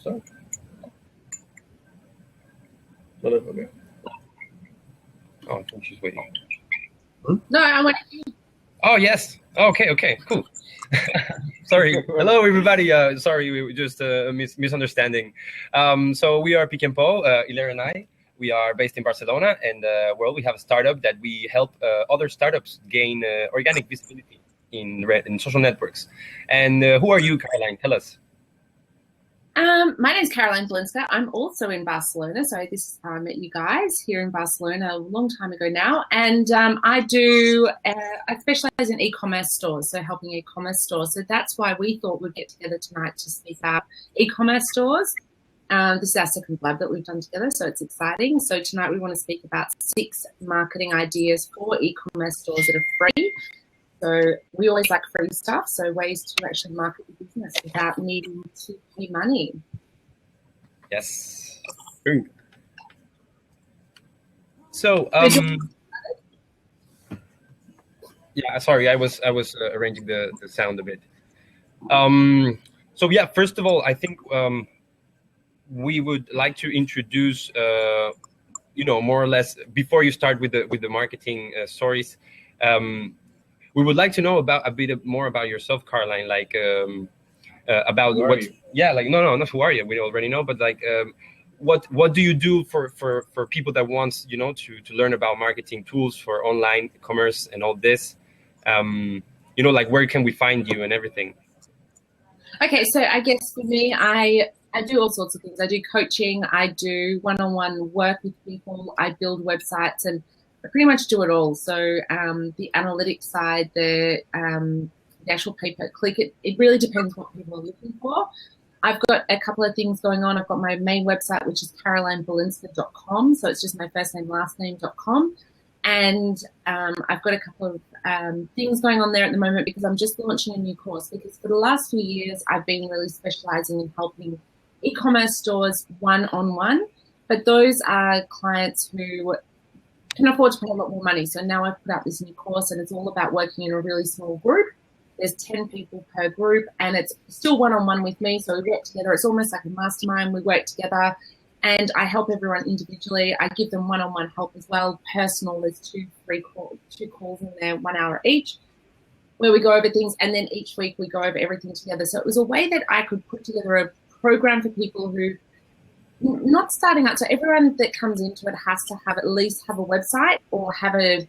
start? Okay. Oh, I think she's waiting. No, I want to. Oh, yes. Okay, cool. Sorry. Hello, everybody. Sorry, we just misunderstanding. So we are Pick and Paul, Hilaire and I. We are based in Barcelona, and we have a startup that we help other startups gain organic visibility in social networks. And who are you, Caroline? Tell us. My name is Caroline Blinska. I'm also in Barcelona. So this is how I met you guys here in Barcelona a long time ago now. And I specialize in e-commerce stores, so helping e-commerce stores. So that's why we thought we'd get together tonight to speak about e-commerce stores. This is our second collab that we've done together, so it's exciting. So tonight we want to speak about 6 marketing ideas for e-commerce stores that are free. So we always like free stuff, so ways to actually market your business without needing to pay money. Yes. So, yeah, sorry, I was arranging the sound a bit. So yeah, first of all, I think we would like to introduce, more or less before you start with the marketing stories. We would like to know a bit more about yourself, Caroline. Like about what? Yeah, like no, not who are you? We already know, but like what do you do for people that wants to learn about marketing tools for online commerce and all this? Like where can we find you and everything? Okay, so I guess for me, I do all sorts of things. I do coaching, I do one-on-one work with people, I build websites, and I pretty much do it all. So the analytics side, the actual pay-per-click, it really depends what people are looking for. I've got a couple of things going on. I've got my main website, which is carolinebelinska.com. So it's just my first name, last name.com. And I've got a couple of things going on there at the moment because I'm just launching a new course. Because for the last few years, I've been really specializing in helping e-commerce stores one-on-one. But those are clients who can afford to pay a lot more money. So now I've put out this new course, and it's all about working in a really small group. There's 10 people per group, and it's still one-on-one with me. So we work together. It's almost like a mastermind. We work together, and I help everyone individually. I give them one-on-one help as well. Personal, there's two calls in there, 1 hour each, where we go over things, and then each week we go over everything together. So it was a way that I could put together a program for people who not starting out. So everyone that comes into it has to have at least have a website or have a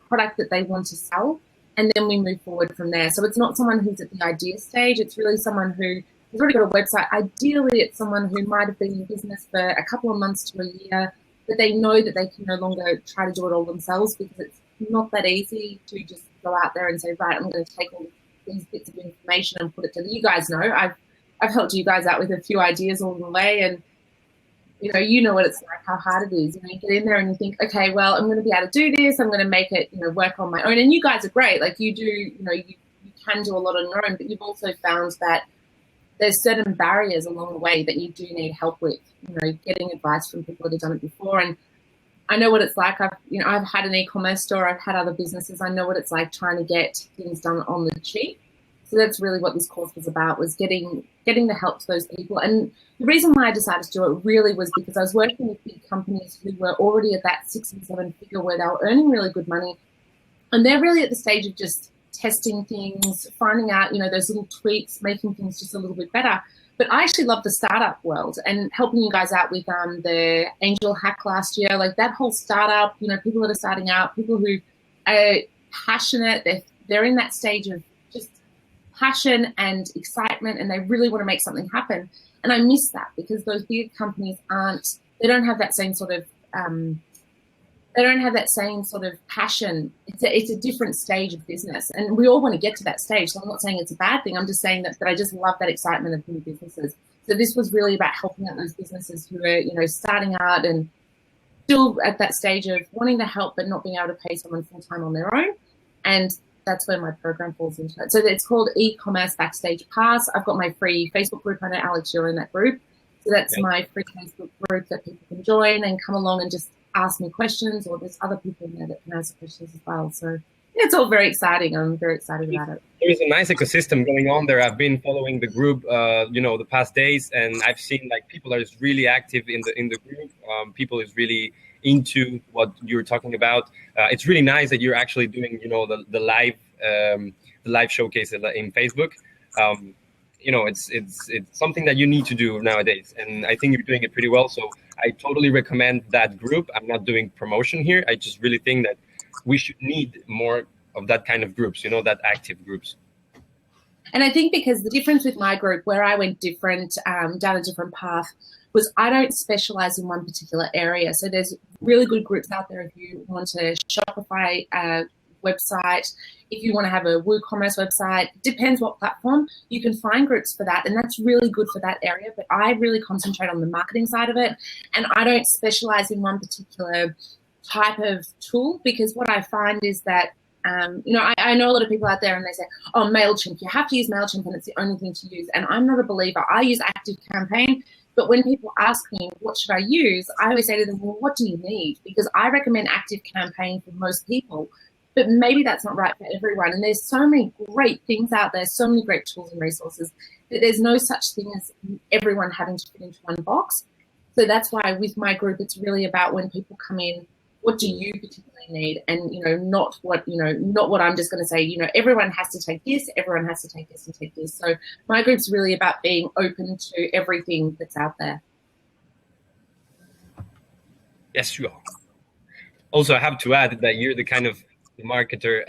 product that they want to sell, and then we move forward from there. So it's not someone who's at the idea stage. It's really someone who has already got a website. Ideally, it's someone who might have been in business for a couple of months to a year, but they know that they can no longer try to do it all themselves because it's not that easy to just go out there and say, right, I'm going to take all these bits of information and put it together. You guys know I've helped you guys out with a few ideas along the way, and you know what it's like, how hard it is. You get in there and you think, okay, well, I'm going to be able to do this. I'm going to make it, work on my own. And you guys are great. Like you do, you can do a lot on your own, but you've also found that there's certain barriers along the way that you do need help with, getting advice from people that have done it before. And I know what it's like. I've had an e-commerce store. I've had other businesses. I know what it's like trying to get things done on the cheap. So that's really what this course was about, was getting the help to those people. And the reason why I decided to do it really was because I was working with big companies who were already at that 6 and 7 figure where they were earning really good money. And they're really at the stage of just testing things, finding out, those little tweaks, making things just a little bit better. But I actually love the startup world and helping you guys out with the Angel Hack last year, like that whole startup, people that are starting out, people who are passionate, they're in that stage of just passion and excitement, and they really want to make something happen. And I miss that because those big companies they don't have that same sort of passion. It's a different stage of business, and we all want to get to that stage. So I'm not saying it's a bad thing. I'm just saying that I just love that excitement of new businesses. So this was really about helping out those businesses who are, starting out and still at that stage of wanting to help but not being able to pay someone full time on their own. And that's where my program falls into it. So it's called eCommerce Backstage Pass. I've got my free Facebook group. I know, Alex, you're in that group. So that's my free Facebook group that people can join and come along and just ask me questions, or there's other people in there that can answer questions as well. So It's all very exciting. I'm very excited about it. There is a nice ecosystem going on there. I've been following the group, the past days, and I've seen like people are really active in the group. People is really into what you're talking about. It's really nice that you're actually doing, the live showcase in Facebook. It's something that you need to do nowadays, and I think you're doing it pretty well. So I totally recommend that group. I'm not doing promotion here. I just really think that we should need more of that kind of groups, that active groups. And I think because the difference with my group, where I went different, down a different path, was I don't specialize in one particular area. So there's really good groups out there if you want a Shopify website, if you want to have a WooCommerce website, depends what platform, you can find groups for that. And that's really good for that area. But I really concentrate on the marketing side of it. And I don't specialize in one particular type of tool, because what I find is that, I know a lot of people out there and they say, oh, MailChimp, you have to use MailChimp and it's the only thing to use. And I'm not a believer. I use ActiveCampaign. But when people ask me, what should I use? I always say to them, well, what do you need? Because I recommend ActiveCampaign for most people. But maybe that's not right for everyone. And there's so many great things out there, so many great tools and resources, that there's no such thing as everyone having to fit into one box. So that's why with my group, it's really about when people come in, what do you particularly need? And, not what I'm just going to say, everyone has to take this, everyone has to take this and take this. So my group's really about being open to everything that's out there. Yes, you are. Also, I have to add that you're the kind of marketer,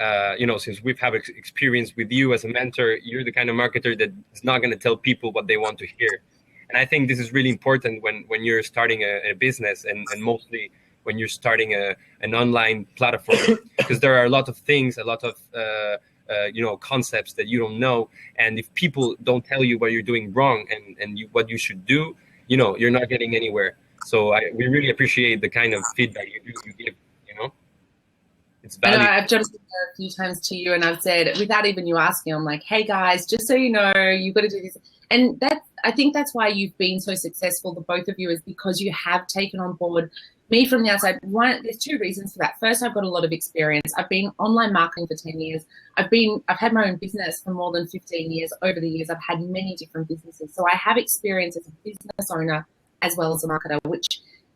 since we've had experience with you as a mentor, you're the kind of marketer that is not going to tell people what they want to hear. And I think this is really important when you're starting a business, and mostly when you're starting an online platform, because there are a lot of things, a lot of concepts that you don't know. And if people don't tell you what you're doing wrong and what you should do, you're not getting anywhere. So we really appreciate the kind of feedback you give. It's valuable. I've jumped in there a few times to you, and I've said, without even you asking, I'm like, hey guys, just so you know, you've got to do this. And I think that's why you've been so successful, the both of you, is because you have taken on board me from the outside. There's two reasons for that. First, I've got a lot of experience. I've been online marketing for 10 years. I've had my own business for more than 15 years. Over the years, I've had many different businesses. So I have experience as a business owner as well as a marketer, which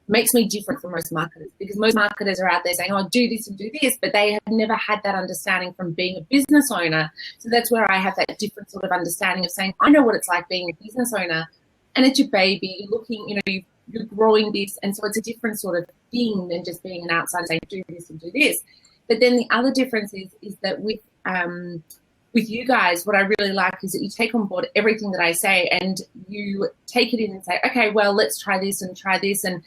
makes me different from most marketers, because most marketers are out there saying, oh, do this and do this, but they have never had that understanding from being a business owner. So that's where I have that different sort of understanding of saying, I know what it's like being a business owner, and it's your baby, you're looking, you're growing this, and so it's a different sort of thing than just being an outsider saying, do this and do this. But then the other difference is that with you guys, what I really like is that you take on board everything that I say, and you take it in and say, okay, well, let's try this and try this. And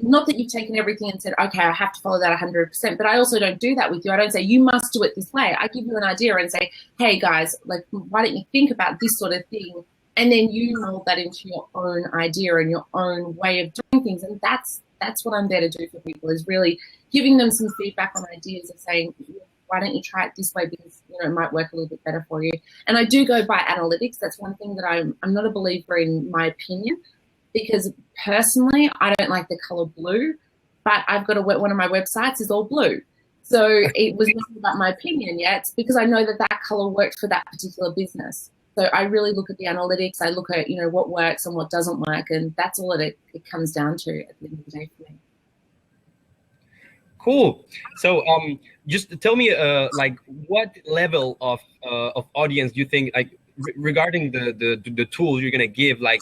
not that you've taken everything and said, okay, I have to follow that 100%, but I also don't do that with you. I don't say, you must do it this way. I give you an idea and say, hey guys, like, why don't you think about this sort of thing? And then you mold that into your own idea and your own way of doing things. And that's what I'm there to do for people, is really giving them some feedback on ideas and saying, why don't you try it this way, because it might work a little bit better for you. And I do go by analytics. That's one thing that I'm not a believer in, my opinion, because personally, I don't like the color blue, but I've got one of my websites is all blue. So it was not about my opinion yet, because I know that color worked for that particular business. So I really look at the analytics. I look at, what works and what doesn't work. And that's all it comes down to at the end of the day for me. Cool. So just tell me, what level of audience do you think, regarding the tools you're going to give, are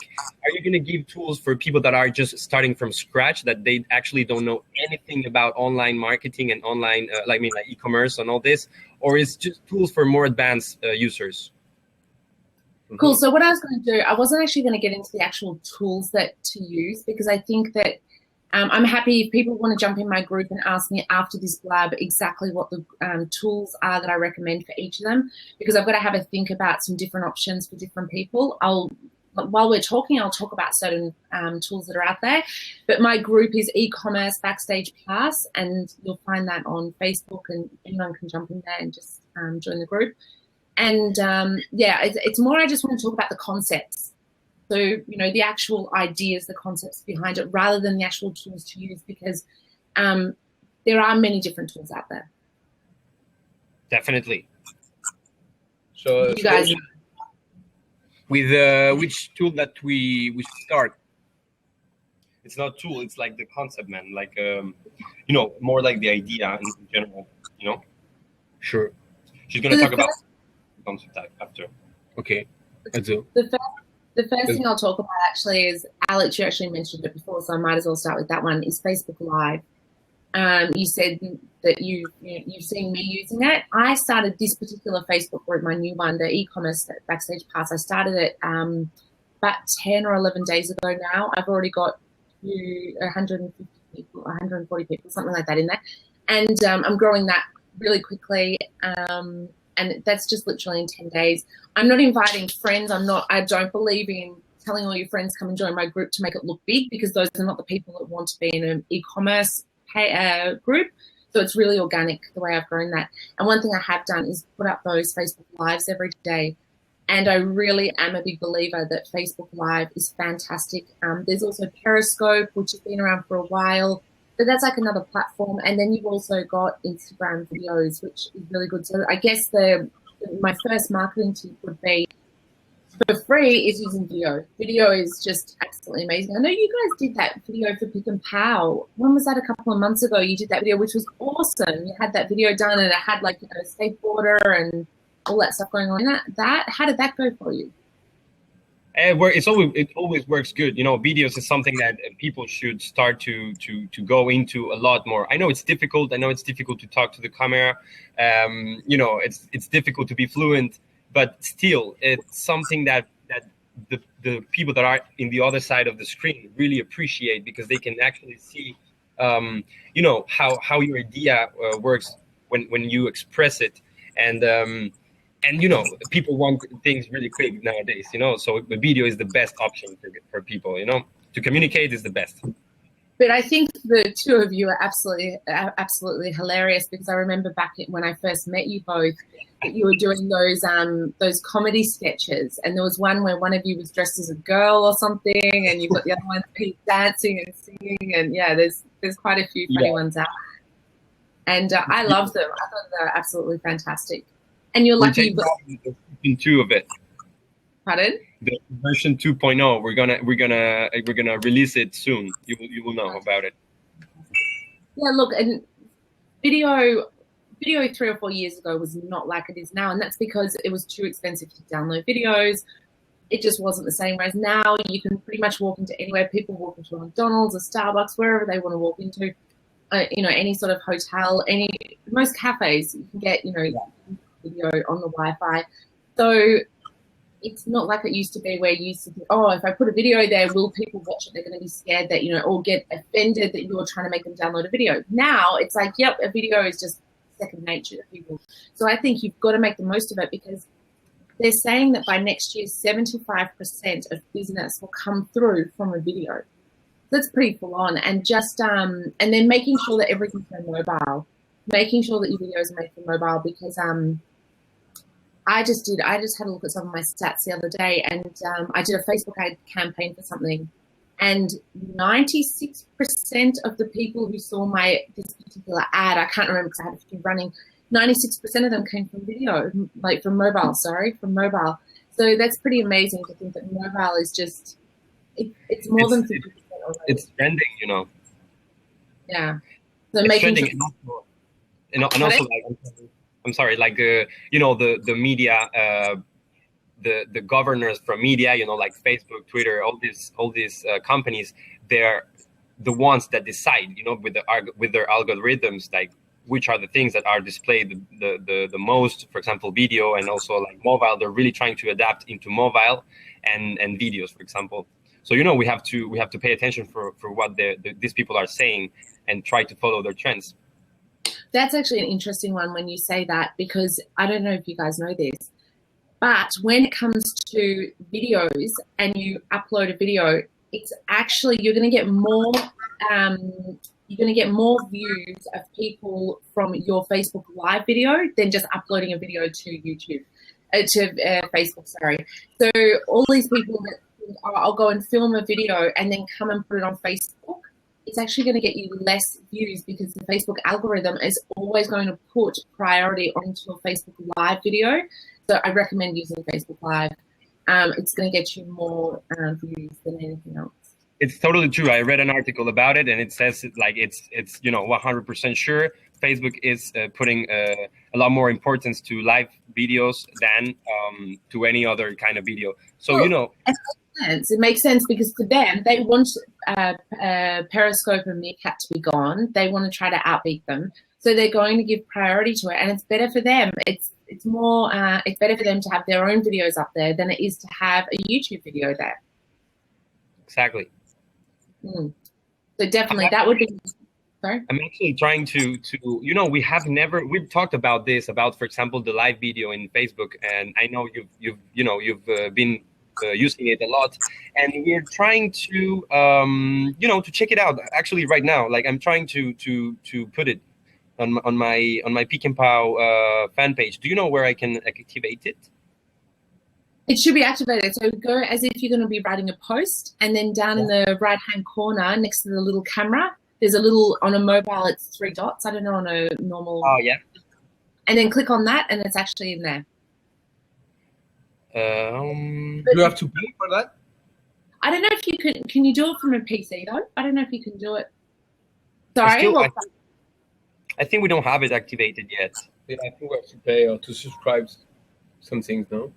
you going to give tools for people that are just starting from scratch, that they actually don't know anything about online marketing and online, e-commerce and all this, or is just tools for more advanced users? Cool. So what I was going to do, I wasn't actually going to get into the actual tools to use, because I think that I'm happy if people want to jump in my group and ask me after this blab exactly what the tools are that I recommend for each of them, because I've got to have a think about some different options for different people. While we're talking, I'll talk about certain tools that are out there. But my group is eCommerce Backstage Plus, and you'll find that on Facebook, and anyone can jump in there and just join the group. And it's more, I just want to talk about the concepts. So, the actual ideas, the concepts behind it, rather than the actual tools to use, because there are many different tools out there. Definitely. So, You guys, with which tool that we should start? It's not tool, it's like the concept, man. Like more like the idea in general. Sure. She's gonna talk about the concept after. Okay, I do. the first thing I'll talk about actually is, Alex, you actually mentioned it before, so I might as well start with that one, is Facebook Live. You said that you've seen me using it. I started this particular Facebook group, my new one, the eCommerce Backstage Pass. I started it about 10 or 11 days ago now. I've already got 150 people, 140 people, something like that in there. And I'm growing that really quickly. And that's just literally in 10 days. I'm not inviting friends. I don't believe in telling all your friends come and join my group to make it look big, because those are not the people that want to be in an e-commerce group. So it's really organic the way I've grown that. And one thing I have done is put up those Facebook Lives every day. And I really am a big believer that Facebook Live is fantastic. There's also Periscope, which has been around for a while, but that's like another platform. And then you've also got Instagram videos, which is really good. So I guess my first marketing tip would be, for free, is using video. Video is just absolutely amazing. I know you guys did that video for Pick and Pow. When was that? A couple of months ago, you did that video, which was awesome. You had that video done, and it had like a skateboarder and all that stuff going on. How did that go for you? It always works good. Videos is something that people should start to go into a lot more. I know it's difficult. I know it's difficult to talk to the camera. It's difficult to be fluent, but still, it's something that the people that are in the other side of the screen really appreciate, because they can actually see, how your idea works when you express it, and people want things really quick nowadays. So the video is the best option for people. To communicate is the best. But I think the two of you are absolutely hilarious, because I remember back when I first met you both, that you were doing those comedy sketches, and there was one where one of you was dressed as a girl or something, and you've got the other one dancing and singing, and yeah, there's quite a few funny ones out, and I love them. I thought they're absolutely fantastic. And you're lucky. Version 2 of it. Pardon? The version 2.0. We're gonna release it soon. You will know about it. Yeah, look, and video 3 or 4 years ago was not like it is now, and that's because it was too expensive to download videos. It just wasn't the same. Whereas now you can pretty much walk into anywhere. People walk into a McDonald's, a Starbucks, wherever they want to walk into. Any sort of hotel, most cafes, you can get video on the Wi-Fi. So it's not like it used to be, where you used to think, oh, if I put a video there, will people watch it? They're going to be scared that, or get offended that you're trying to make them download a video. Now it's like, yep, a video is just second nature to people. So I think you've got to make the most of it, because they're saying that by next year, 75% of business will come through from a video. That's pretty full on. And just, and then making sure that everything's on mobile, making sure that your videos are made for mobile, because, I just had a look at some of my stats the other day, and I did a Facebook ad campaign for something, and 96% of the people who saw this particular ad, I can't remember because I had a few running, 96% of them came from video, from mobile. So that's pretty amazing to think that mobile is just, it's more than 50% already. It's trending, Yeah. So it's making trending, and also I'm sorry, like the media, the governors from media, like Facebook, Twitter, all these companies, they're the ones that decide, with their algorithms, like which are the things that are displayed the most. For example, video, and also like mobile. They're really trying to adapt into mobile and videos, for example. So we have to pay attention for what these people are saying, and try to follow their trends. That's actually an interesting one when you say that, because I don't know if you guys know this, but when it comes to videos and you upload a video, it's actually, you're going to get more views of people from your Facebook Live video than just uploading a video to YouTube, to Facebook, sorry. So all these people that think, oh, I'll go and film a video and then come and put it on Facebook, it's actually going to get you less views because the Facebook algorithm is always going to put priority onto a Facebook Live video. So I recommend using Facebook Live. It's going to get you more views than anything else. It's totally true. I read an article about it, and it says it's 100% sure Facebook is putting a lot more importance to live videos than to any other kind of video. So it makes sense because for them, they want Periscope and Meerkat to be gone. They want to try to outbeat them, so they're going to give priority to it, and it's better for them. It's better for them to have their own videos up there than it is to have a YouTube video there. Exactly. So definitely that would be. Sorry? I'm actually trying to we've talked about this, about, for example, the live video in Facebook, and I know you've been using it a lot, and we're trying to to check it out actually right now. Like, I'm trying to put it on my Peek and Pow fan page. Do you know where I can activate it? It should be activated. So go as if you're going to be writing a post, and then down in the right-hand corner next to the little camera, there's a little, on a mobile, it's 3 dots. I don't know on a normal. Oh, yeah. And then click on that, and it's actually in there. Do you have to pay for that? I don't know if you can you do it from a PC though? I don't know if you can do it. Sorry? I think we don't have it activated yet. Yeah, I think we have to pay or to subscribe some things, no?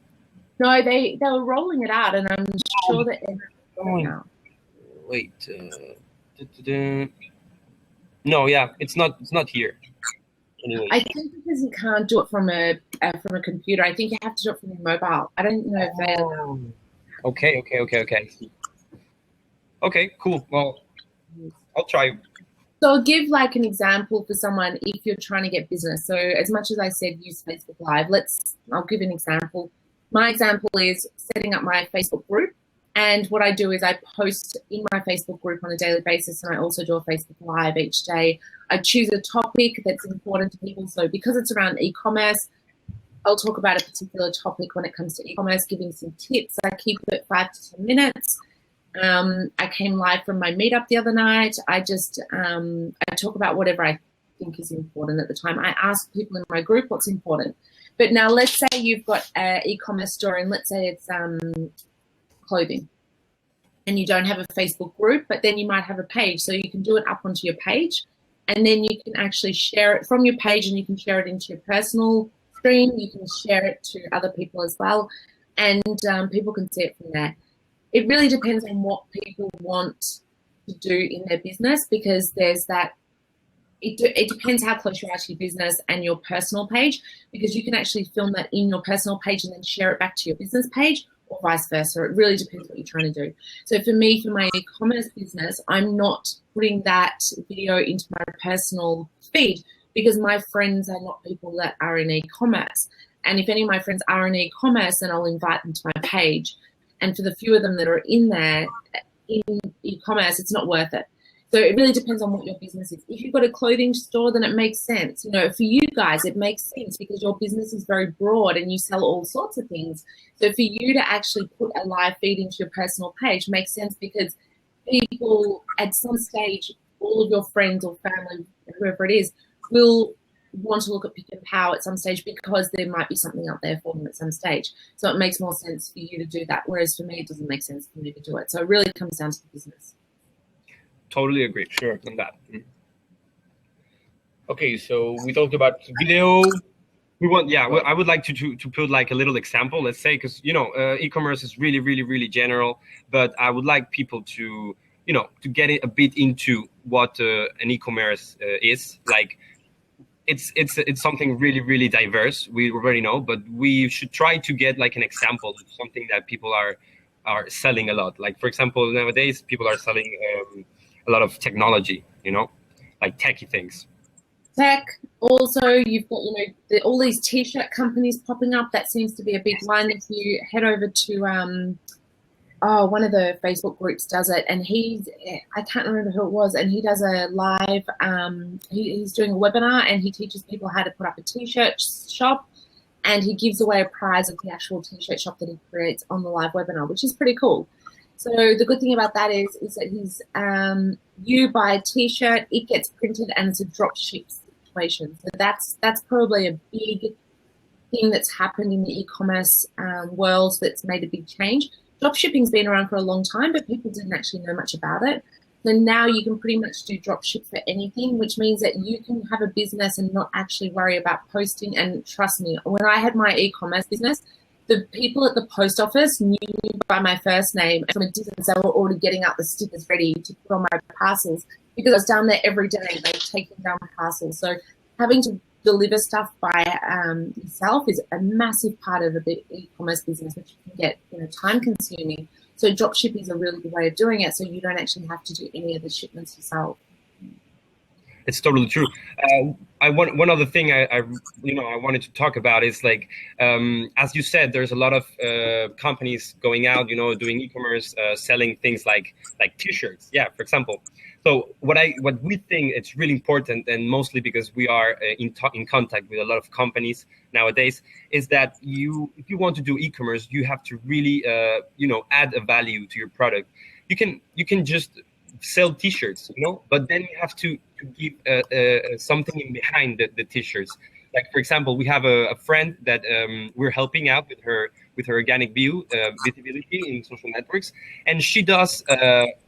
No, they were rolling it out, and I'm sure that everyone's now. Wait. No, yeah, it's not here. Anyway. I think because you can't do it from a computer, I think you have to do it from your mobile. I don't know if they. Okay. Okay, cool. Well, I'll try. So I'll give like an example for someone if you're trying to get business. So as much as I said use Facebook Live, I'll give an example. My example is setting up my Facebook group. And what I do is I post in my Facebook group on a daily basis, and I also do a Facebook Live each day. I choose a topic that's important to people. So because it's around e-commerce, I'll talk about a particular topic when it comes to e-commerce, giving some tips. I keep it 5 to 10 minutes. I came live from my meetup the other night. I talk about whatever I think is important at the time. I ask people in my group what's important. But now let's say you've got an e-commerce store, and let's say it's clothing, and you don't have a Facebook group, but then you might have a page. So you can do it up onto your page, and then you can actually share it from your page, and you can share it into your personal stream. You can share it to other people as well, and people can see it from there. It really depends on what people want to do in their business, because there's that. It depends how close you are to your business and your personal page, because you can actually film that in your personal page and then share it back to your business page, or vice versa. It really depends what you're trying to do. So for me, for my e-commerce business, I'm not putting that video into my personal feed, because my friends are not people that are in e-commerce. And if any of my friends are in e-commerce, then I'll invite them to my page. And for the few of them that are in there in e-commerce, it's not worth it. So it really depends on what your business is. If you've got a clothing store, then it makes sense. For you guys, it makes sense because your business is very broad and you sell all sorts of things. So for you to actually put a live feed into your personal page makes sense, because people at some stage, all of your friends or family, whoever it is, will want to look at Pick and Pow at some stage, because there might be something out there for them at some stage. So it makes more sense for you to do that. Whereas for me, it doesn't make sense for me to do it. So it really comes down to the business. Totally agree. Sure, on that. Okay, so we talked about video. I would like to put like a little example, let's say, because e-commerce is really, really, really general, but I would like people to get it a bit into what an e-commerce is. Like, it's something really, really diverse. We already know, but we should try to get like an example of something that people are selling a lot. Like, for example, nowadays people are selling a lot of technology, like techie things. Tech. Also, you've got all these t-shirt companies popping up. That seems to be a big one. If you head over to one of the Facebook groups does it, and I can't remember who it was, and he does a live. He's doing a webinar, and he teaches people how to put up a t-shirt shop, and he gives away a prize of the actual t-shirt shop that he creates on the live webinar, which is pretty cool. So the good thing about that is that he's you buy a t-shirt, it gets printed, and it's a drop ship situation. So that's probably a big thing that's happened in the e-commerce world that's made a big change. Drop shipping's been around for a long time, but people didn't actually know much about it. So now you can pretty much do drop ship for anything, which means that you can have a business and not actually worry about posting. And trust me, when I had my e-commerce business, the people at the post office knew me by my first name, and from a distance they were already getting out the stickers ready to put on my parcels because I was down there every day, like taking down my parcels. So having to deliver stuff by yourself is a massive part of the e-commerce business, which can get time consuming. So drop shipping is a really good way of doing it, so you don't actually have to do any of the shipments yourself. It's totally true. One other thing I wanted to talk about is like, as you said, there's a lot of companies going out, doing e-commerce, selling things like t-shirts. Yeah, for example. So what we think it's really important, and mostly because we are in contact with a lot of companies nowadays, is that if you want to do e-commerce, you have to really add a value to your product. You can just sell t-shirts, but then you have to give something in behind the t-shirts. Like, for example, we have a friend that we're helping out with her organic visibility in social networks, and she does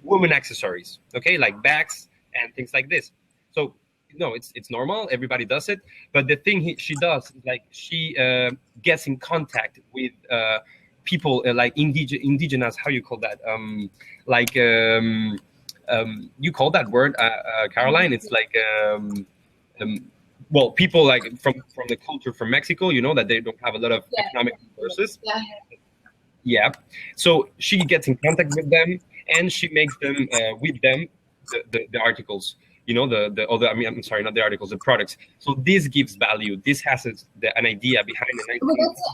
women accessories, okay, like bags and things like this. So it's normal, everybody does it, but the thing she does is like she gets in contact with people like indigenous, how you call that, you call that word, Caroline? It's like people like from the culture from Mexico, that they don't have a lot of economic resources. Yeah. So she gets in contact with them, and she makes them with them the articles. Not the articles, the products. So this gives value. This has an idea behind it.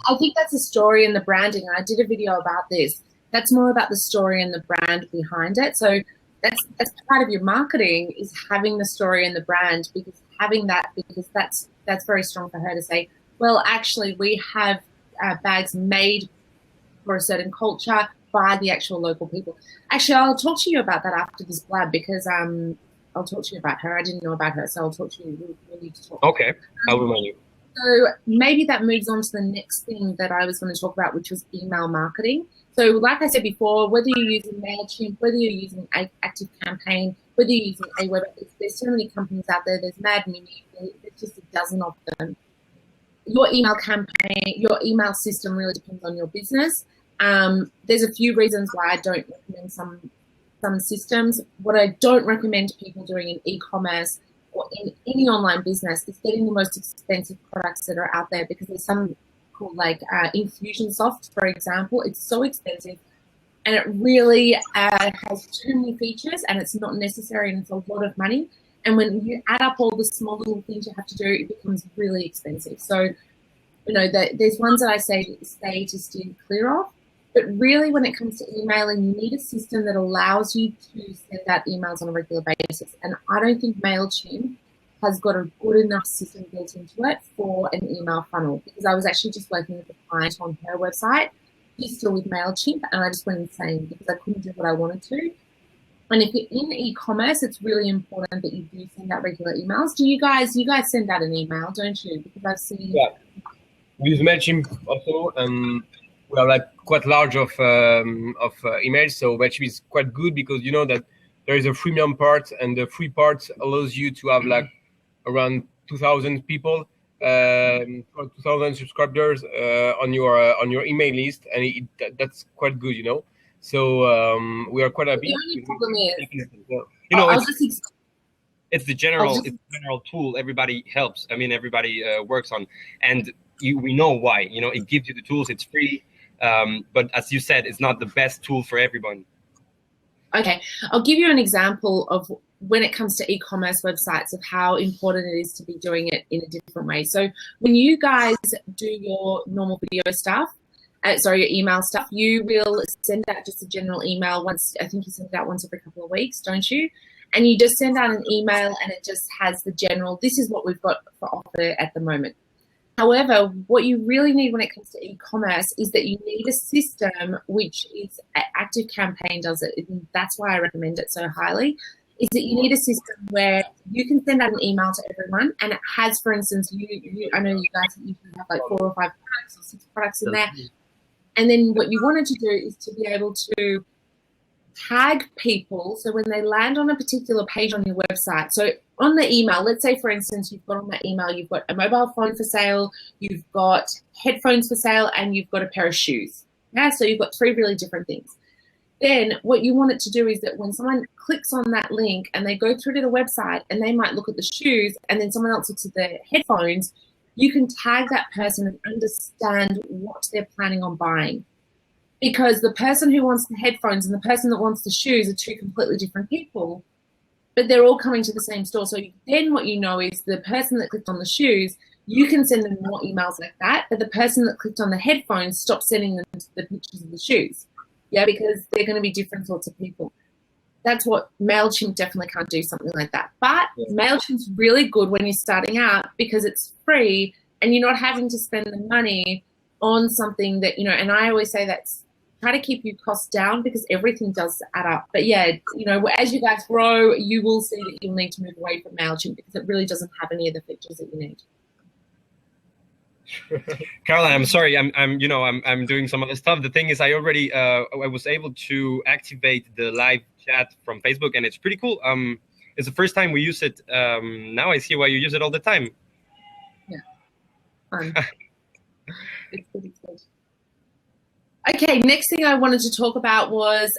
I think that's a story in the branding. I did a video about this. That's more about the story and the brand behind it. So that's part of your marketing, is having the story and the brand, because that's very strong for her to say, well, actually we have bags made for a certain culture by the actual local people. Actually, I'll talk to you about that after this blab, because I'll talk to you about her. I didn't know about her, so I'll talk to you. We'll need to talk. Okay, I'll remind you. So maybe that moves on to the next thing that I was going to talk about, which was email marketing. So like I said before, whether you're using MailChimp, whether you're using ActiveCampaign, whether you're using Aweber, there's so many companies out there. There's Mad Mini, there's just a dozen of them. Your email campaign, your email system really depends on your business. There's a few reasons why I don't recommend some systems. What I don't recommend people doing in e-commerce or in any online business is getting the most expensive products that are out there, because there's some called like Infusionsoft, for example. It's so expensive, and it really has too many features, and it's not necessary, and it's a lot of money. And when you add up all the small little things you have to do, it becomes really expensive. So, there's ones that I say to steer clear of. But really, when it comes to emailing, you need a system that allows you to send out emails on a regular basis. And I don't think MailChimp has got a good enough system built into it for an email funnel, because I was actually just working with a client on her website. She's still with MailChimp, and I just went insane because I couldn't do what I wanted to. And if you're in e-commerce, it's really important that you do send out regular emails. Do you guys send out an email, don't you? Because I've seen... Yeah. We use MailChimp also, and we are like quite large of emails. So MailChimp is quite good because you know that there is a freemium part, and the free part allows you to have like around 2,000 people, 2,000 subscribers on your email list, and that's quite good, So we are quite happy. The only problem is, it's the general tool everybody helps. I mean, everybody works on, and we know why. It gives you the tools. It's free, but as you said, it's not the best tool for everyone. Okay, I'll give you an example of when it comes to e-commerce websites of how important it is to be doing it in a different way. So when you guys do your normal video stuff, your email stuff, you will send out just a general email once. I think you send it out once every couple of weeks, don't you? And you just send out an email, and it just has the general, this is what we've got for offer at the moment. However, what you really need when it comes to e-commerce is that you need a system, which is Active Campaign does it. And that's why I recommend it so highly, is that you need a system where you can send out an email to everyone, and it has, for instance, I know you guys usually have like 4 or 5 products or 6 products in there. And then what you wanted to do is to be able to tag people. So when they land on a particular page on your website, so on the email, let's say, for instance, you've got on that email, you've got a mobile phone for sale, you've got headphones for sale, and you've got a pair of shoes. Yeah, so you've got 3 really different things. Then what you want it to do is that when someone clicks on that link and they go through to the website and they might look at the shoes and then someone else looks at the headphones, you can tag that person and understand what they're planning on buying. Because the person who wants the headphones and the person that wants the shoes are 2 completely different people, but they're all coming to the same store. So then what you know is the person that clicked on the shoes, you can send them more emails like that, but the person that clicked on the headphones, stop sending them the pictures of the shoes. Yeah, because they're going to be different sorts of people. That's what MailChimp definitely can't do, something like that. But MailChimp's really good when you're starting out because it's free and you're not having to spend the money on something that, and I always say that's try to keep your costs down because everything does add up. But yeah, as you guys grow, you will see that you'll need to move away from MailChimp because it really doesn't have any of the features that you need. Caroline, I'm sorry. I'm doing some other stuff. The thing is, I already I was able to activate the live chat from Facebook, and it's pretty cool. It's the first time we use it. Now I see why you use it all the time. Yeah, fun. It's pretty good. Okay, next thing I wanted to talk about was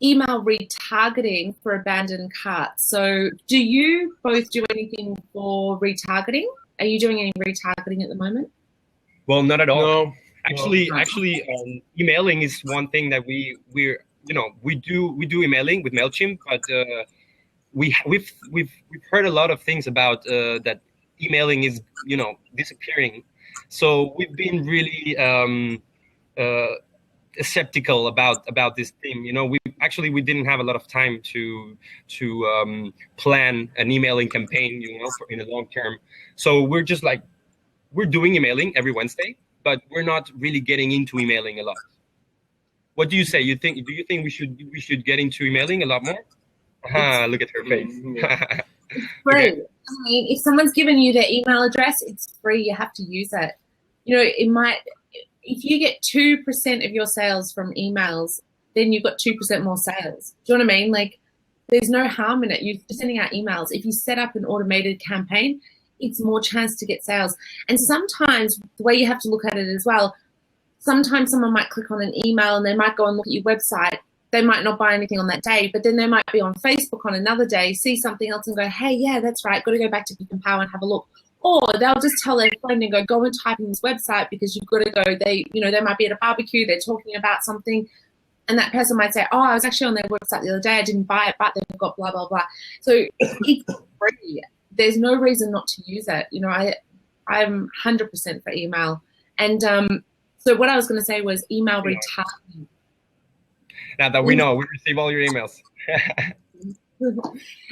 email retargeting for abandoned carts. So, do you both do anything for retargeting? Are you doing any retargeting at the moment? Well, not at all. No. Actually, emailing is one thing that we do emailing with MailChimp, but we've heard a lot of things about that emailing is disappearing. So we've been really skeptical about this thing. We didn't have a lot of time to plan an emailing campaign, in the long term. So we're just we're doing emailing every Wednesday, but we're not really getting into emailing a lot. What do you say? Do you think we should get into emailing a lot more? Look at her face. It's free. Okay. I mean, if someone's given you their email address, it's free. You have to use it. If you get 2% of your sales from emails, then you've got 2% more sales. Do you know what I mean? There's no harm in it. You're sending out emails. If you set up an automated campaign, it's more chance to get sales. And sometimes the way you have to look at it as well, sometimes someone might click on an email and they might go and look at your website. They might not buy anything on that day, but then they might be on Facebook on another day, see something else and go, hey, yeah, that's right. Got to go back to Pick and Power and have a look. Or they'll just tell their friend and go and type in this website because you've got to go. They might be at a barbecue. They're talking about something. And that person might say, oh, I was actually on their website the other day. I didn't buy it, but they've got blah, blah, blah. So it's free. There's no reason not to use it. I'm 100% for email. And so what I was going to say was email retargeting. Now that we know, we receive all your emails.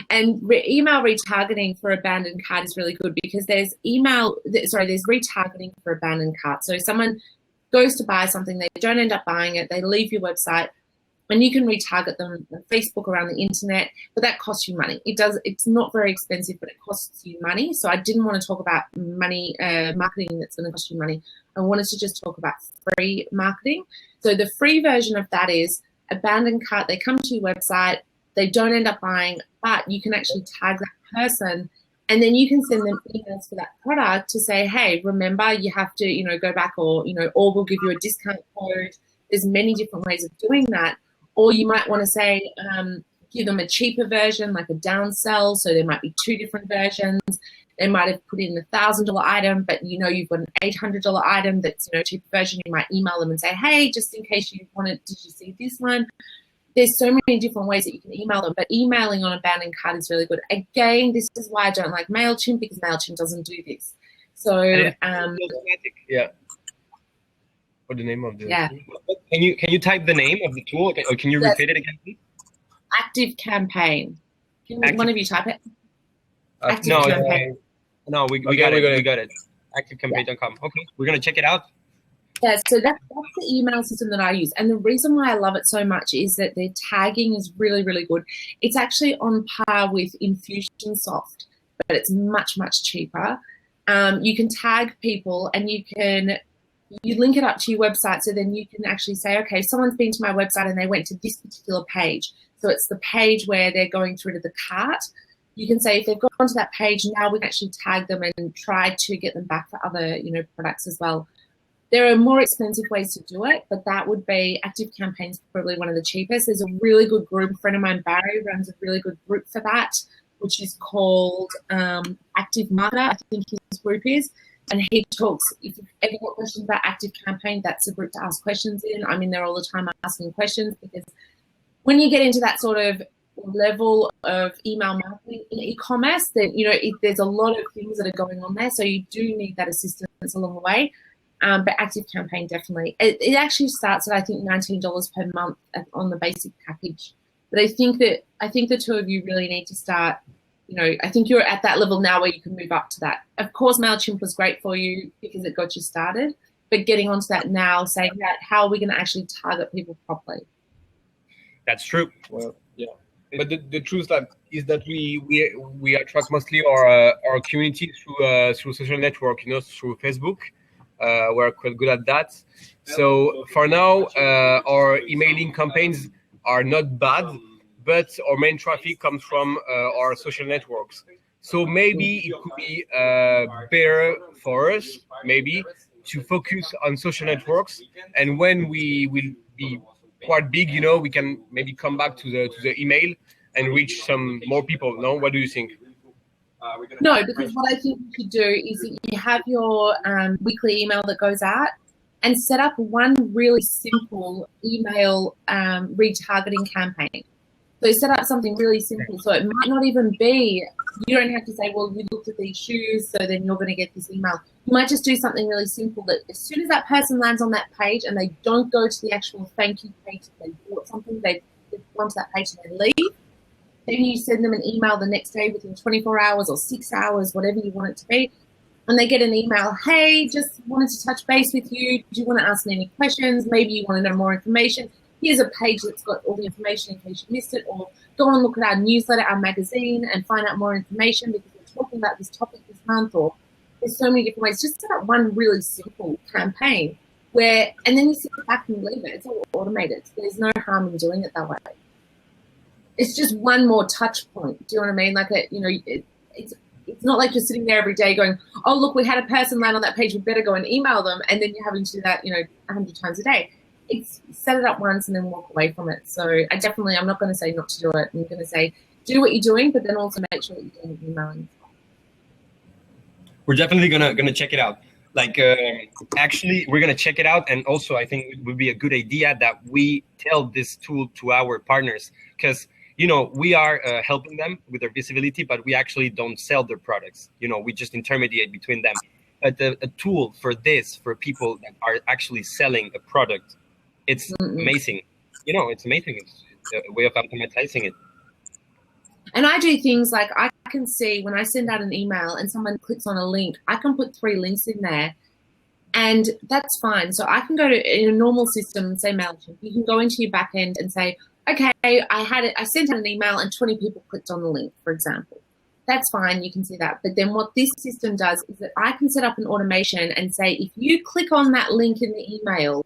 And email retargeting for abandoned cart is really good because there's retargeting for abandoned cart. So someone goes to buy something, they don't end up buying it, they leave your website, and you can retarget them on Facebook, around the internet, but that costs you money. It's not very expensive, but it costs you money. So I didn't want to talk about marketing that's going to cost you money. I wanted to just talk about free marketing. So the free version of that is abandoned cart. They come to your website, they don't end up buying, but you can actually tag that person and then you can send them emails for that product to say, hey, remember you have to, go back or we'll give you a discount code. There's many different ways of doing that. Or you might want to say, give them a cheaper version, like a downsell. So there might be 2 different versions. They might have put in a $1,000 item, but you've got an $800 item that's a cheaper version. You might email them and say, hey, just in case you wanted, did you see this one? There's so many different ways that you can email them, but emailing on abandoned cart is really good. Again, this is why I don't like MailChimp because MailChimp doesn't do this. So yeah. What's the name of the tool? Can you type the name of the tool or can you repeat it again, please? Active Campaign. One of you type it? No, we got it. activecampaign.com. Okay, we're gonna check it out. Yeah, so that's the email system that I use. And the reason why I love it so much is that their tagging is really, really good. It's actually on par with Infusionsoft, but it's much, much cheaper. You can tag people and you link it up to your website, so then you can actually say, okay, someone's been to my website and they went to this particular page. So it's the page where they're going through to the cart. You can say if they've gone to that page, now we can actually tag them and try to get them back for other, products as well. There are more expensive ways to do it, but that would be Active Campaigns, probably one of the cheapest. There's a really good group. A friend of mine, Barry, runs a really good group for that, which is called Active Marketer, I think his group is. And he talks, if you've ever got questions about Active Campaign, that's a group to ask questions in. I'm in there all the time asking questions, because when you get into that sort of level of email marketing in e-commerce, then, there's a lot of things that are going on there. So you do need that assistance along the way. But Active Campaign, definitely. It actually starts at, I think, $19 per month on the basic package. But I think the two of you really need to start, I think you're at that level now where you can move up to that. Of course, MailChimp was great for you because it got you started. But getting onto that now, saying that, how are we going to actually target people properly? That's true. Well, yeah. But the truth is that we attract mostly our community through social network, through Facebook. We're quite good at that. So for now, our emailing campaigns are not bad, but our main traffic comes from our social networks. So maybe it could be better for us, maybe, to focus on social networks. And when we will be quite big, we can maybe come back to the email and reach some more people. No, what do you think? No, because what I think you should do is that you have your weekly email that goes out, and set up one really simple email retargeting campaign. So set up something really simple. So it might not even be, you don't have to say, well, you looked at these shoes, so then you're going to get this email. You might just do something really simple that as soon as that person lands on that page and they don't go to the actual thank you page, they bought something, they've gone to that page and they leave. Then you send them an email the next day within 24 hours or 6 hours, whatever you want it to be. And they get an email, hey, just wanted to touch base with you. Do you want to ask me any questions? Maybe you want to know more information. Here's a page that's got all the information in case you missed it. Or go and look at our newsletter, our magazine, and find out more information because we're talking about this topic this month. Or there's so many different ways. Just set up one really simple campaign and then you sit back and leave it. It's all automated. There's no harm in doing it that way. It's just one more touch point. Do you know what I mean? Like, it's not like you're sitting there every day going, oh, look, we had a person land on that page. We better go and email them. And then you're having to do that, 100 times a day. It's set it up once and then walk away from it. So I'm not going to say not to do it. I'm going to say do what you're doing, but then also make sure that you're doing emailing. We're definitely gonna check it out. Actually, we're gonna check it out, and also I think it would be a good idea that we tell this tool to our partners, because we are helping them with their visibility, but we actually don't sell their products. We just intermediate between them. But a tool for people that are actually selling a product, it's amazing. It's amazing. It's a way of automatizing it. And I do things like I can see when I send out an email and someone clicks on a link, I can put 3 links in there, and that's fine. So I can go to, in a normal system, say MailChimp, you can go into your back end and say, okay, I sent out an email and 20 people clicked on the link, for example. That's fine, you can see that. But then what this system does is that I can set up an automation and say, if you click on that link in the email,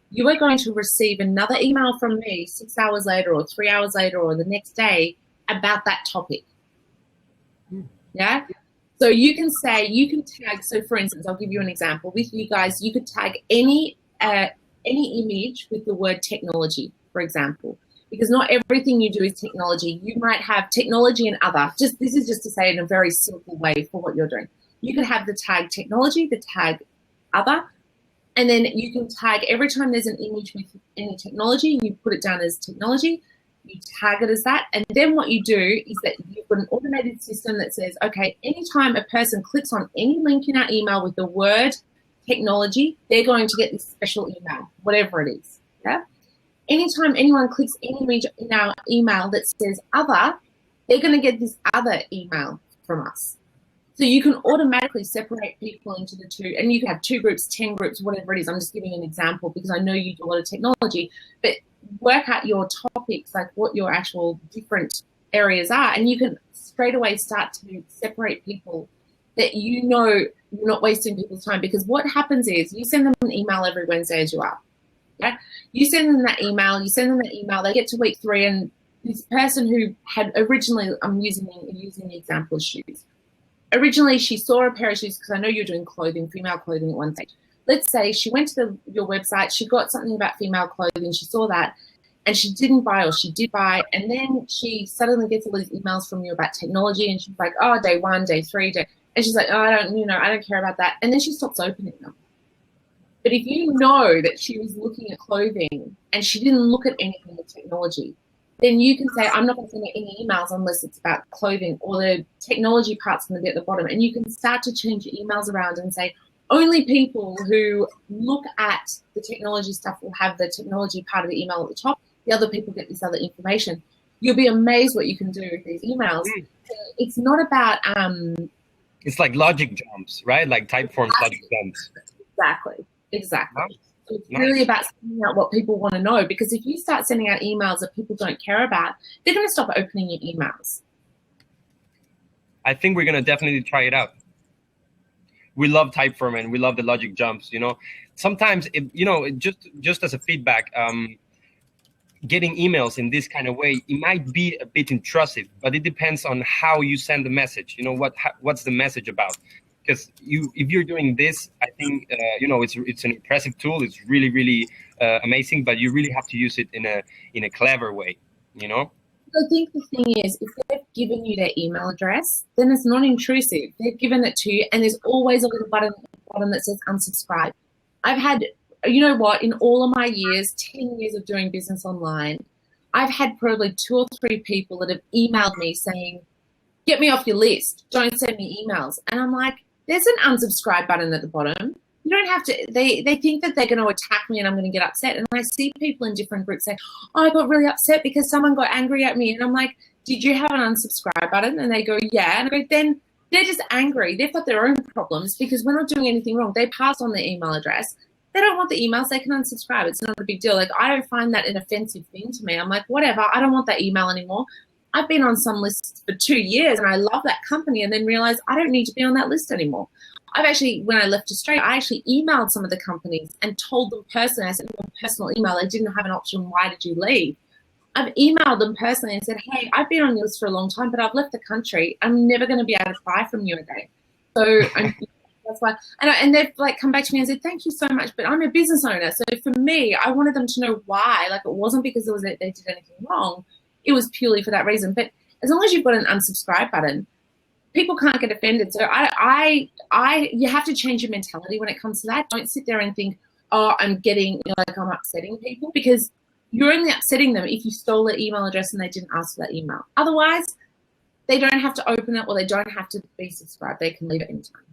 you are going to receive another email from me 6 hours later or 3 hours later or the next day about that topic. Yeah? So you can tag, so for instance, I'll give you an example. With you guys, you could tag any image with the word technology, for example. Because not everything you do is technology. You might have technology and other. This is just to say in a very simple way for what you're doing. You could have the tag technology, the tag other, and then you can tag every time there's an image with any technology, you put it down as technology, you tag it as that, and then what you do is that you've got an automated system that says, okay, anytime a person clicks on any link in our email with the word technology, they're going to get this special email, whatever it is. Yeah. Anytime anyone clicks any image in our email that says other, they're going to get this other email from us. So you can automatically separate people into the two, and you can have 2 groups, 10 groups, whatever it is. I'm just giving an example because I know you do a lot of technology, but work out your topics, like what your actual different areas are, and you can straight away start to separate people that you know you're not wasting people's time. Because what happens is you send them an email every Wednesday as you are. Yeah? You send them that email, they get to week 3, and this person who had originally, I'm using the example of shoes. Originally, she saw a pair of shoes, because I know you're doing clothing, female clothing at one stage. Let's say she went to your website, she got something about female clothing, she saw that, and she didn't buy, or she did buy, and then she suddenly gets all these emails from you about technology, and she's like, oh, day 1, day 3, and she's like, oh, I don't care about that, and then she stops opening them. But if you know that she was looking at clothing and she didn't look at anything with technology, then you can say, I'm not going to send her any emails unless it's about clothing, or the technology part's going to be at the bottom. And you can start to change your emails around and say, only people who look at the technology stuff will have the technology part of the email at the top. The other people get this other information. You'll be amazed what you can do with these emails. It's not about... it's like logic jumps, right? Like Typeform's logic jumps. Exactly. Nice. It's really about sending out what people want to know, because if you start sending out emails that people don't care about, they're going to stop opening your emails. I think we're going to definitely try it out. We love Typeform and we love the logic jumps. Sometimes, just as a feedback, getting emails in this kind of way, it might be a bit intrusive, but it depends on how you send the message. What's the message about? Because if you're doing this, I think it's an impressive tool. It's really, really amazing, but you really have to use it in a clever way. I think the thing is, if they've given you their email address, then it's not intrusive. They've given it to you, and there's always a little button at the bottom that says unsubscribe. I've had, in all of my years, 10 years of doing business online, I've had probably 2 or 3 people that have emailed me saying, get me off your list, don't send me emails. And I'm like, there's an unsubscribe button at the bottom. You don't have to, they think that they're going to attack me and I'm going to get upset. And I see people in different groups say, oh, I got really upset because someone got angry at me. And I'm like, did you have an unsubscribe button? And they go, yeah. And I go, then they're just angry. They've got their own problems because we're not doing anything wrong. They pass on their email address. They don't want the emails. They can unsubscribe. It's not a big deal. Like, I don't find that an offensive thing to me. I'm like, whatever. I don't want that email anymore. I've been on some lists for 2 years and I love that company, and then realized I don't need to be on that list anymore. I've actually, when I left Australia, I actually emailed some of the companies and told them personally, I sent them a personal email. They didn't have an option, why did you leave? I've emailed them personally and said, hey, I've been on your list for a long time, but I've left the country. I'm never going to be able to buy from you again. So that's why. And they've come back to me and said, thank you so much, but I'm a business owner. So for me, I wanted them to know why. It wasn't because they did anything wrong. It was purely for that reason. But as long as you've got an unsubscribe button, people can't get offended. So you have to change your mentality when it comes to that. Don't sit there and think, oh, I'm upsetting people, because you're only upsetting them if you stole their email address and they didn't ask for that email. Otherwise, they don't have to open it or they don't have to be subscribed. They can leave it anytime.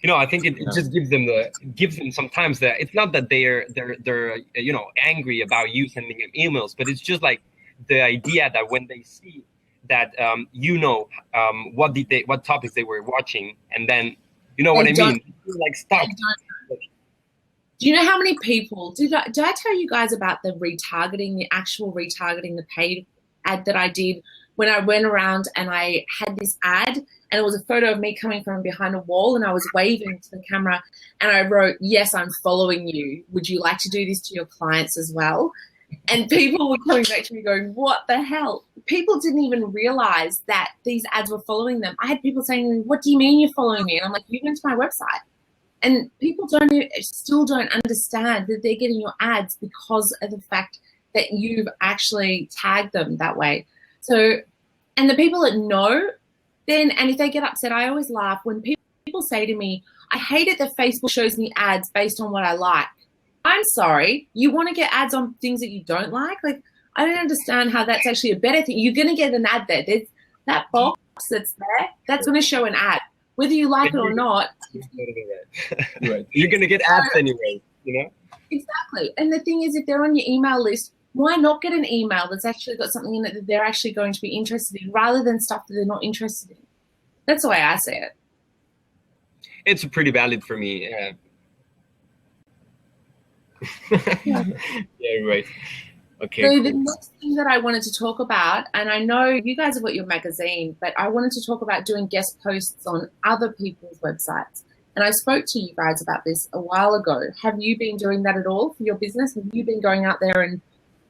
I think it just gives them sometimes that it's not that they're angry about you sending them emails, but it's just like the idea that when they see that what topics they were watching, and then what I mean, stop. Do you know how many people did I tell you guys about the actual retargeting, the paid ad that I did when I went around and I had this ad, and it was a photo of me coming from behind a wall and I was waving to the camera and I wrote, yes, I'm following you. Would you like to do this to your clients as well? And people were coming back to me going, what the hell? People didn't even realize that these ads were following them. I had people saying, what do you mean you're following me? And I'm like, you went to my website. And people still don't understand that they're getting your ads because of the fact that you've actually tagged them that way. So, and the people that know, and if they get upset, I always laugh when people say to me, I hate it that Facebook shows me ads based on what I like. I'm sorry, you want to get ads on things that you don't like? I don't understand how that's actually a better thing. You're going to get an ad there. There's that box that's there, that's going to show an ad. Whether you like it or not. Right. You're going to get ads anyway, Exactly. And the thing is, if they're on your email list, why not get an email that's actually got something in it that they're actually going to be interested in, rather than stuff that they're not interested in? That's the way I see it. It's pretty valid for me. Yeah. Yeah, right. Okay. So Cool. the next thing that I wanted to talk about, and I know you guys have got your magazine, but I wanted to talk about doing guest posts on other people's websites. And I spoke to you guys about this a while ago. Have you been doing that at all for your business? Have you been going out there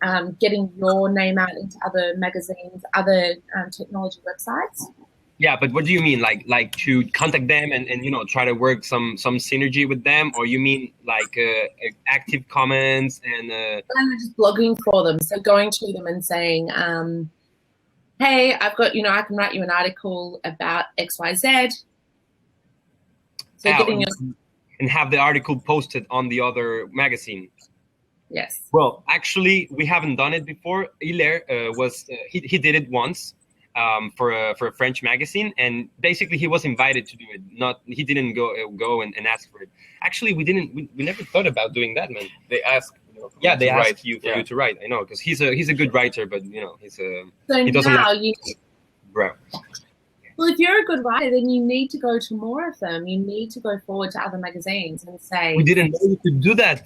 and getting your name out into other magazines, other technology websites? Yeah, but what do you mean? Like to contact them and try to work some synergy with them, or you mean like active comments and I'm just blogging for them. So going to them and saying, hey, I've got, I can write you an article about XYZ. So getting and have the article posted on the other magazine. Yes. Well, actually, we haven't done it before. Hilaire he did it once. For a French magazine, and basically he was invited to do it. He didn't go and ask for it. Actually, we never thought about doing that, man. They ask. They ask you for you to write. I know, because he's a good writer, but he doesn't. Now Bro. Well, if you're a good writer, then you need to go to more of them. You need to go forward to other magazines and say, we didn't know you could do that.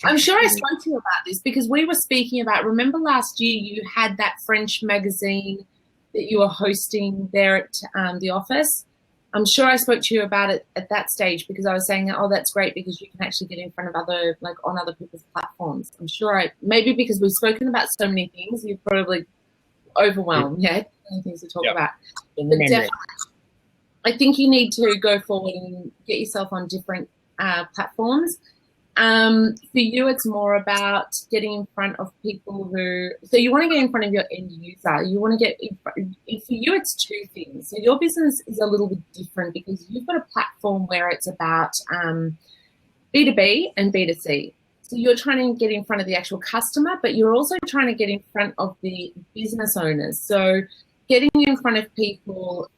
I'm sure I spoke to you about this because we were speaking about, remember last year you had that French magazine that you were hosting there at the office? I'm sure I spoke to you about it at that stage because I was saying, oh, that's great because you can actually get in front of on other people's platforms. I'm sure maybe because we've spoken about so many things, you're probably overwhelmed. Yeah, many things to talk about. But definitely, I think you need to go forward and get yourself on different platforms. For you, it's more about getting in front of people so you want to get in front of your end user. You want to get for you, it's two things. So your business is a little bit different because you've got a platform where it's about B2B and B2C. So you're trying to get in front of the actual customer, but you're also trying to get in front of the business owners. So getting in front of people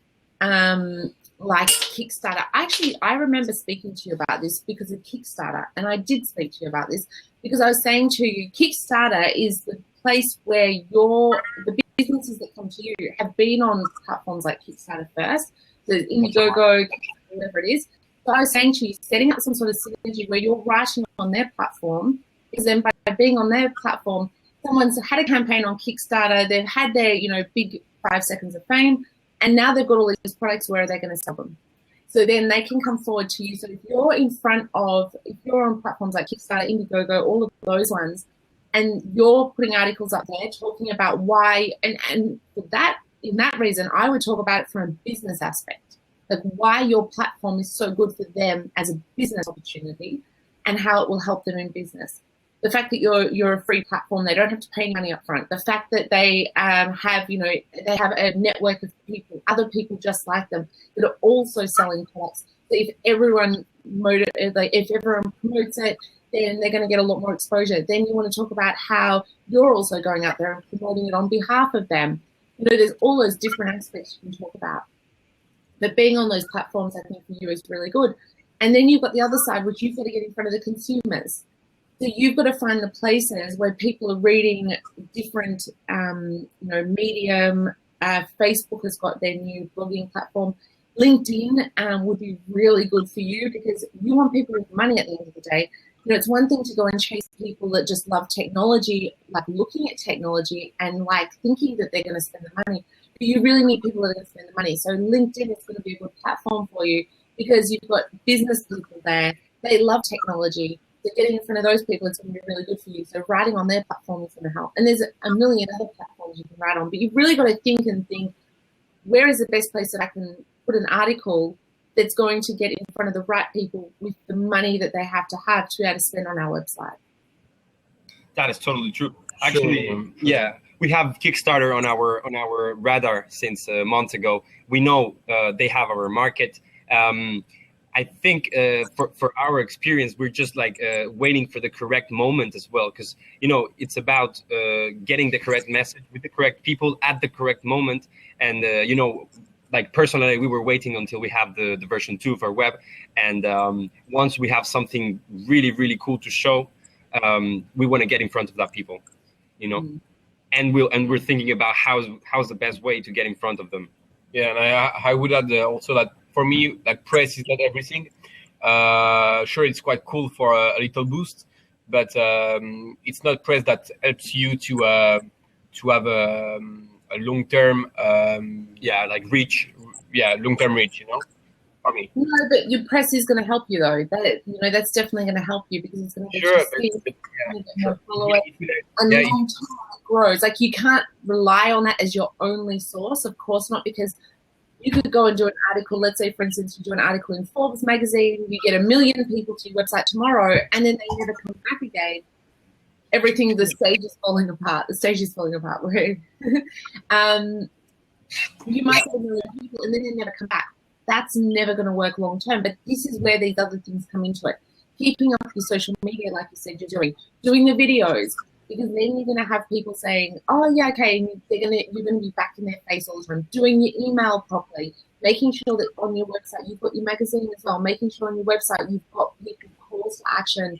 like Kickstarter. Actually, I remember speaking to you about this because of Kickstarter, and I did speak to you about this because I was saying to you, Kickstarter is the place where the businesses that come to you have been on platforms like Kickstarter first, so Indiegogo, whatever it is. So I was saying to you, setting up some sort of synergy where you're writing on their platform, because then by being on their platform, someone's had a campaign on Kickstarter, they've had their, big 5 seconds of fame, and now they've got all these products, where are they going to sell them? So then they can come forward to you. So if you're if you're on platforms like Kickstarter, Indiegogo, all of those ones, and you're putting articles up there talking about why, and for that, in that reason, I would talk about it from a business aspect, like why your platform is so good for them as a business opportunity and how it will help them in business. The fact that you're a free platform, they don't have to pay any money up front. The fact that they have a network of people, other people just like them, that are also selling products. So if everyone promotes it, then they're going to get a lot more exposure. Then you want to talk about how you're also going out there and promoting it on behalf of them. There's all those different aspects you can talk about. But being on those platforms, I think for you is really good. And then you've got the other side, which you've got to get in front of the consumers. So you've got to find the places where people are reading different, Medium. Facebook has got their new blogging platform. LinkedIn would be really good for you because you want people with money at the end of the day. It's one thing to go and chase people that just love technology, like looking at technology and like thinking that they're going to spend the money. But you really need people that are going to spend the money. So LinkedIn is going to be a good platform for you because you've got business people there. They love technology. So getting in front of those people is going to be really good for you. So writing on their platform is going to help. And there's a million other platforms you can write on. But you've really got to think, where is the best place that I can put an article that's going to get in front of the right people with the money that they have to be able to spend on our website. That is totally true. Actually, yeah, we have Kickstarter on our radar since months ago. We know they have our market. I think for our experience, we're just waiting for the correct moment as well, because it's about getting the correct message with the correct people at the correct moment. And personally, we were waiting until we have the version 2 of our web, and once we have something really, really cool to show, we want to get in front of that people, and we're thinking about how's the best way to get in front of them. Yeah, and I would add also that for me, like press is not everything. Sure, it's quite cool for a little boost, but it's not press that helps you to have a long term like reach. Yeah, long term reach. You know, for me. No, but your press is going to help you though. That that's definitely going to help you because it's going to get Sure, you seen, get more followers, and yeah, long term it grows. Like you can't rely on that as your only source, of course not, because you could go and do an article. Let's say, for instance, you do an article in Forbes magazine, you get 1 million people to your website tomorrow, and then they never come back again. Everything, the stage is falling apart. The stage is falling apart. You might have 1 million people, and then they never come back. That's never going to work long term. But this is where these other things come into it. Keeping up your social media, like you said, you're doing the videos, because then you're going to have people saying, "Oh yeah, okay," and you're going to be back in their face all the time. Doing your email properly, making sure that on your website you've got your magazine as well. Making sure on your website you've got people calls to action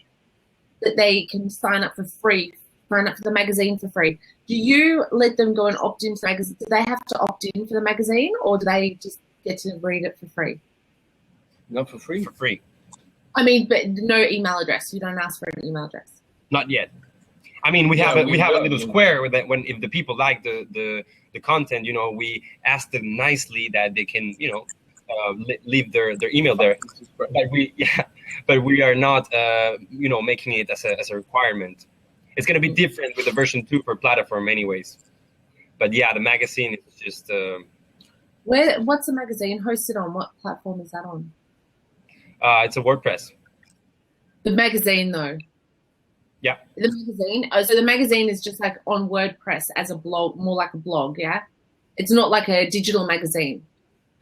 that they can sign up for free. Sign up for the magazine for free. Do you let them go and opt into the magazine? Do they have to opt in for the magazine, or do they just get to read it for free? Not for free. For free. I mean, but no email address. You don't ask for an email address. Not yet. I mean, we have a little square with that. When if the people like the content, we ask them nicely that they can leave their email there. But we are not making it as a requirement. It's going to be different with the version 2 for platform, anyways. But yeah, the magazine is just. What's the magazine hosted on? What platform is that on? It's a WordPress. The magazine, though. Yeah. The magazine. Oh, so the magazine is just like on WordPress as a blog, more like a blog, yeah? It's not like a digital magazine.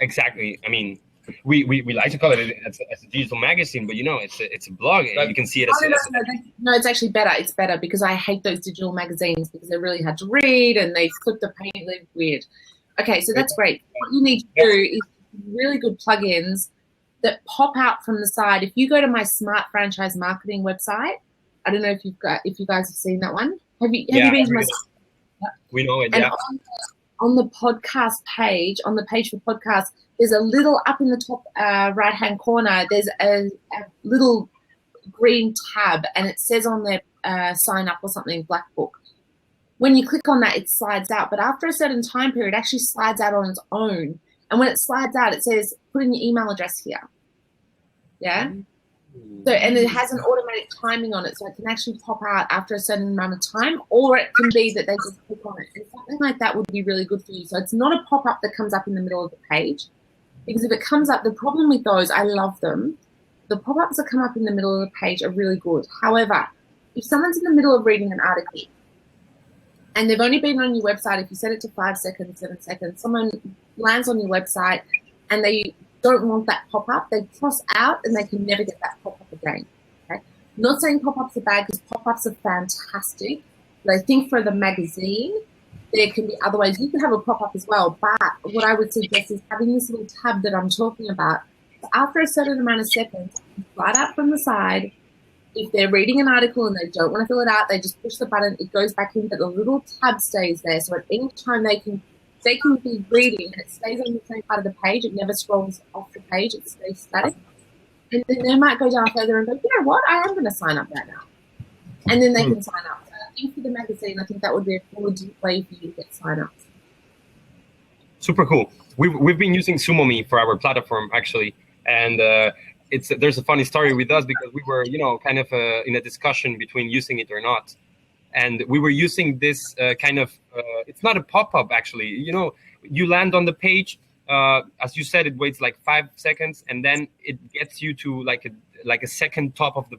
Exactly. I mean, we like to call it as a digital magazine, but it's a blog, and you can see it as no, it's actually better. It's better because I hate those digital magazines because they're really hard to read and they flip the paint, they're weird. Okay, so that's great. What you need to do is really good plugins that pop out from the side. If you go to my Smart Franchise Marketing website, I don't know if you guys have seen that one. Have you been to my? We know it. And yeah. On the podcast page, on the page for podcasts, there's a little up in the top right-hand corner. There's a little green tab, and it says on there sign up or something, Black Book. When you click on that, it slides out. But after a certain time period, it actually slides out on its own. And when it slides out, it says put in your email address here. Yeah. So, and it has an automatic timing on it, so it can actually pop out after a certain amount of time, or it can be that they just click on it. And something like that would be really good for you. So it's not a pop-up that comes up in the middle of the page, because if it comes up, the problem with those, I love them. The pop-ups that come up in the middle of the page are really good. However, if someone's in the middle of reading an article and they've only been on your website, if you set it to 5 seconds, 7 seconds, someone lands on your website and they don't want that pop-up, they cross out and they can never get that pop-up again. Okay? Not saying pop-ups are bad, because pop-ups are fantastic, but I think for the magazine, there can be other ways. You can have a pop-up as well, but what I would suggest is having this little tab that I'm talking about. So after a certain amount of seconds, slide out from the side. If they're reading an article and they don't want to fill it out, they just push the button, it goes back in, but the little tab stays there. So at any time they can be reading and it stays on the same part of the page. It never scrolls off the page. It stays static. And then they might go down further and go, you know what, I am going to sign up right now. And then they can sign up. So I think for the magazine, I think that would be a good way for you to get sign-ups. Super cool. We've been using SumoMe for our platform, actually. And there's a funny story with us, because we were, kind of in a discussion between using it or not. And we were using this it's not a pop-up, actually. You land on the page, as you said, it waits like 5 seconds, and then it gets you to like a second top of the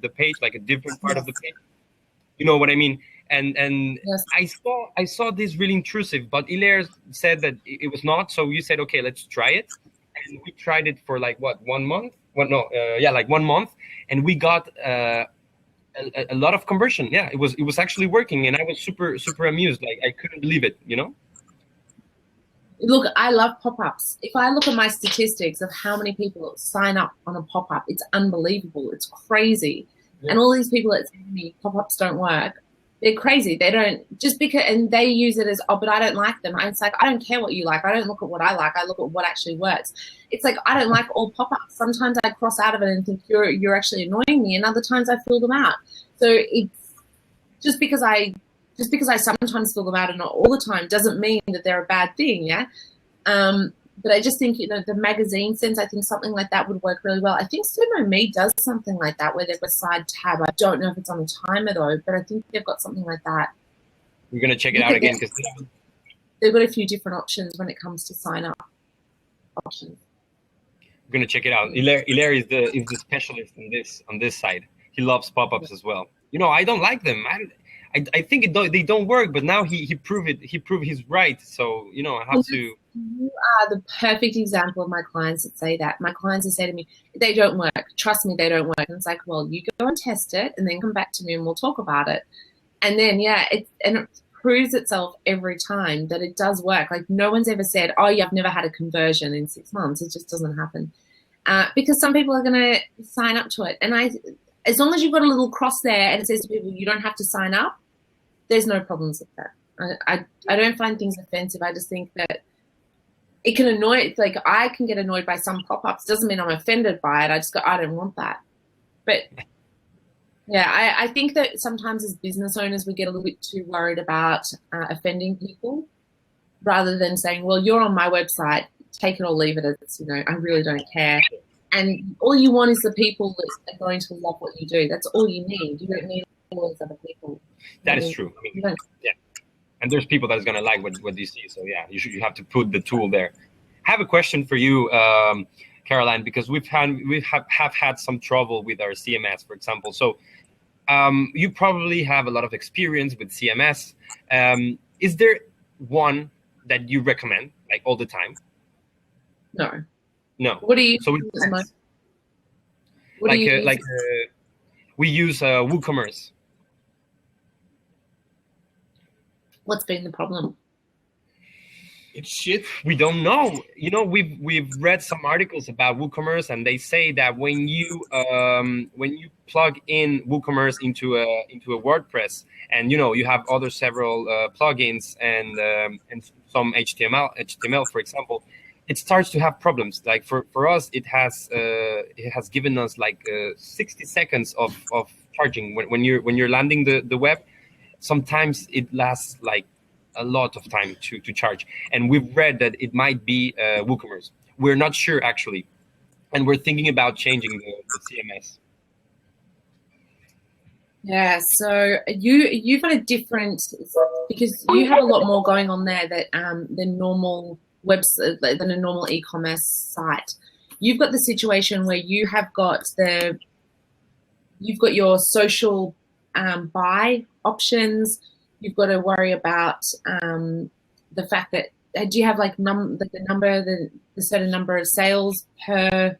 page, like a different part of the page. You know what I mean? And yes. I saw this really intrusive, but Hilaire said that it was not. So you said, okay, let's try it. And we tried it for like 1 month. Like 1 month, and we got a lot of conversion. Yeah, it was actually working, and I was super amused. Like I couldn't believe it. Look, I love pop-ups. If I look at my statistics of how many people sign up on a pop-up, it's unbelievable. It's crazy. Yeah. And all these people that say to me, pop-ups don't work. They're crazy. They don't, just because, and they use it as, oh, but I don't like them. It's like, I don't care what you like. I don't look at what I like. I look at what actually works. It's like, I don't like all pop-ups. Sometimes I cross out of it and think you're actually annoying me, and other times I fill them out. So it's just because I sometimes fill them out and not all the time doesn't mean that they're a bad thing. Yeah. But I just think, the magazine sense, I think something like that would work really well. I think Sumo Me does something like that where they've got a side tab. I don't know if it's on a timer though, but I think they've got something like that. We're going to check it out again because they've got a few different options when it comes to sign up options. We're going to check it out. Hilaire is the specialist on this side. He loves pop-ups as well. I don't like them. I think they don't work, but now he proved it. He proved he's right. So, I have to. You are the perfect example of my clients that say that. My clients that say to me, they don't work. Trust me, they don't work. And it's like, well, you go and test it and then come back to me and we'll talk about it. And then, it proves itself every time that it does work. Like, no one's ever said, oh, yeah, I've never had a conversion in 6 months. It just doesn't happen. Because some people are going to sign up to it. And as long as you've got a little cross there and it says to people, you don't have to sign up, there's no problems with that. I don't find things offensive. I just think that it can annoy, like I can get annoyed by some pop-ups. Doesn't mean I'm offended by it. I just go, I don't want that. But yeah, I think that sometimes as business owners, we get a little bit too worried about offending people rather than saying, well, you're on my website, take it or leave it. It's, I really don't care. And all you want is the people that are going to love what you do. That's all you need. You don't need all those other people. That is true. Yeah. And there's people that's going to like what you see. So yeah, you have to put the tool there. I have a question for you, Caroline, because we have had some trouble with our CMS, for example. So you probably have a lot of experience with CMS. Is there one that you recommend, like all the time? No. What do you? So we use WooCommerce. What's been the problem? It's shit. We don't know. We've read some articles about WooCommerce, and they say that when you plug in WooCommerce into a WordPress, and you have other several plugins and some HTML, for example, it starts to have problems. Like for us, it has given us like 60 seconds of charging when you're landing the web. Sometimes it lasts like a lot of time to charge, and we've read that it might be WooCommerce. We're not sure actually, and we're thinking about changing the CMS. Yeah, so you've got a different, because you have a lot more going on there that than normal website, than a normal e-commerce site. You've got the situation where you have got your social buy options. You've got to worry about the fact that do you have like the certain number of sales per?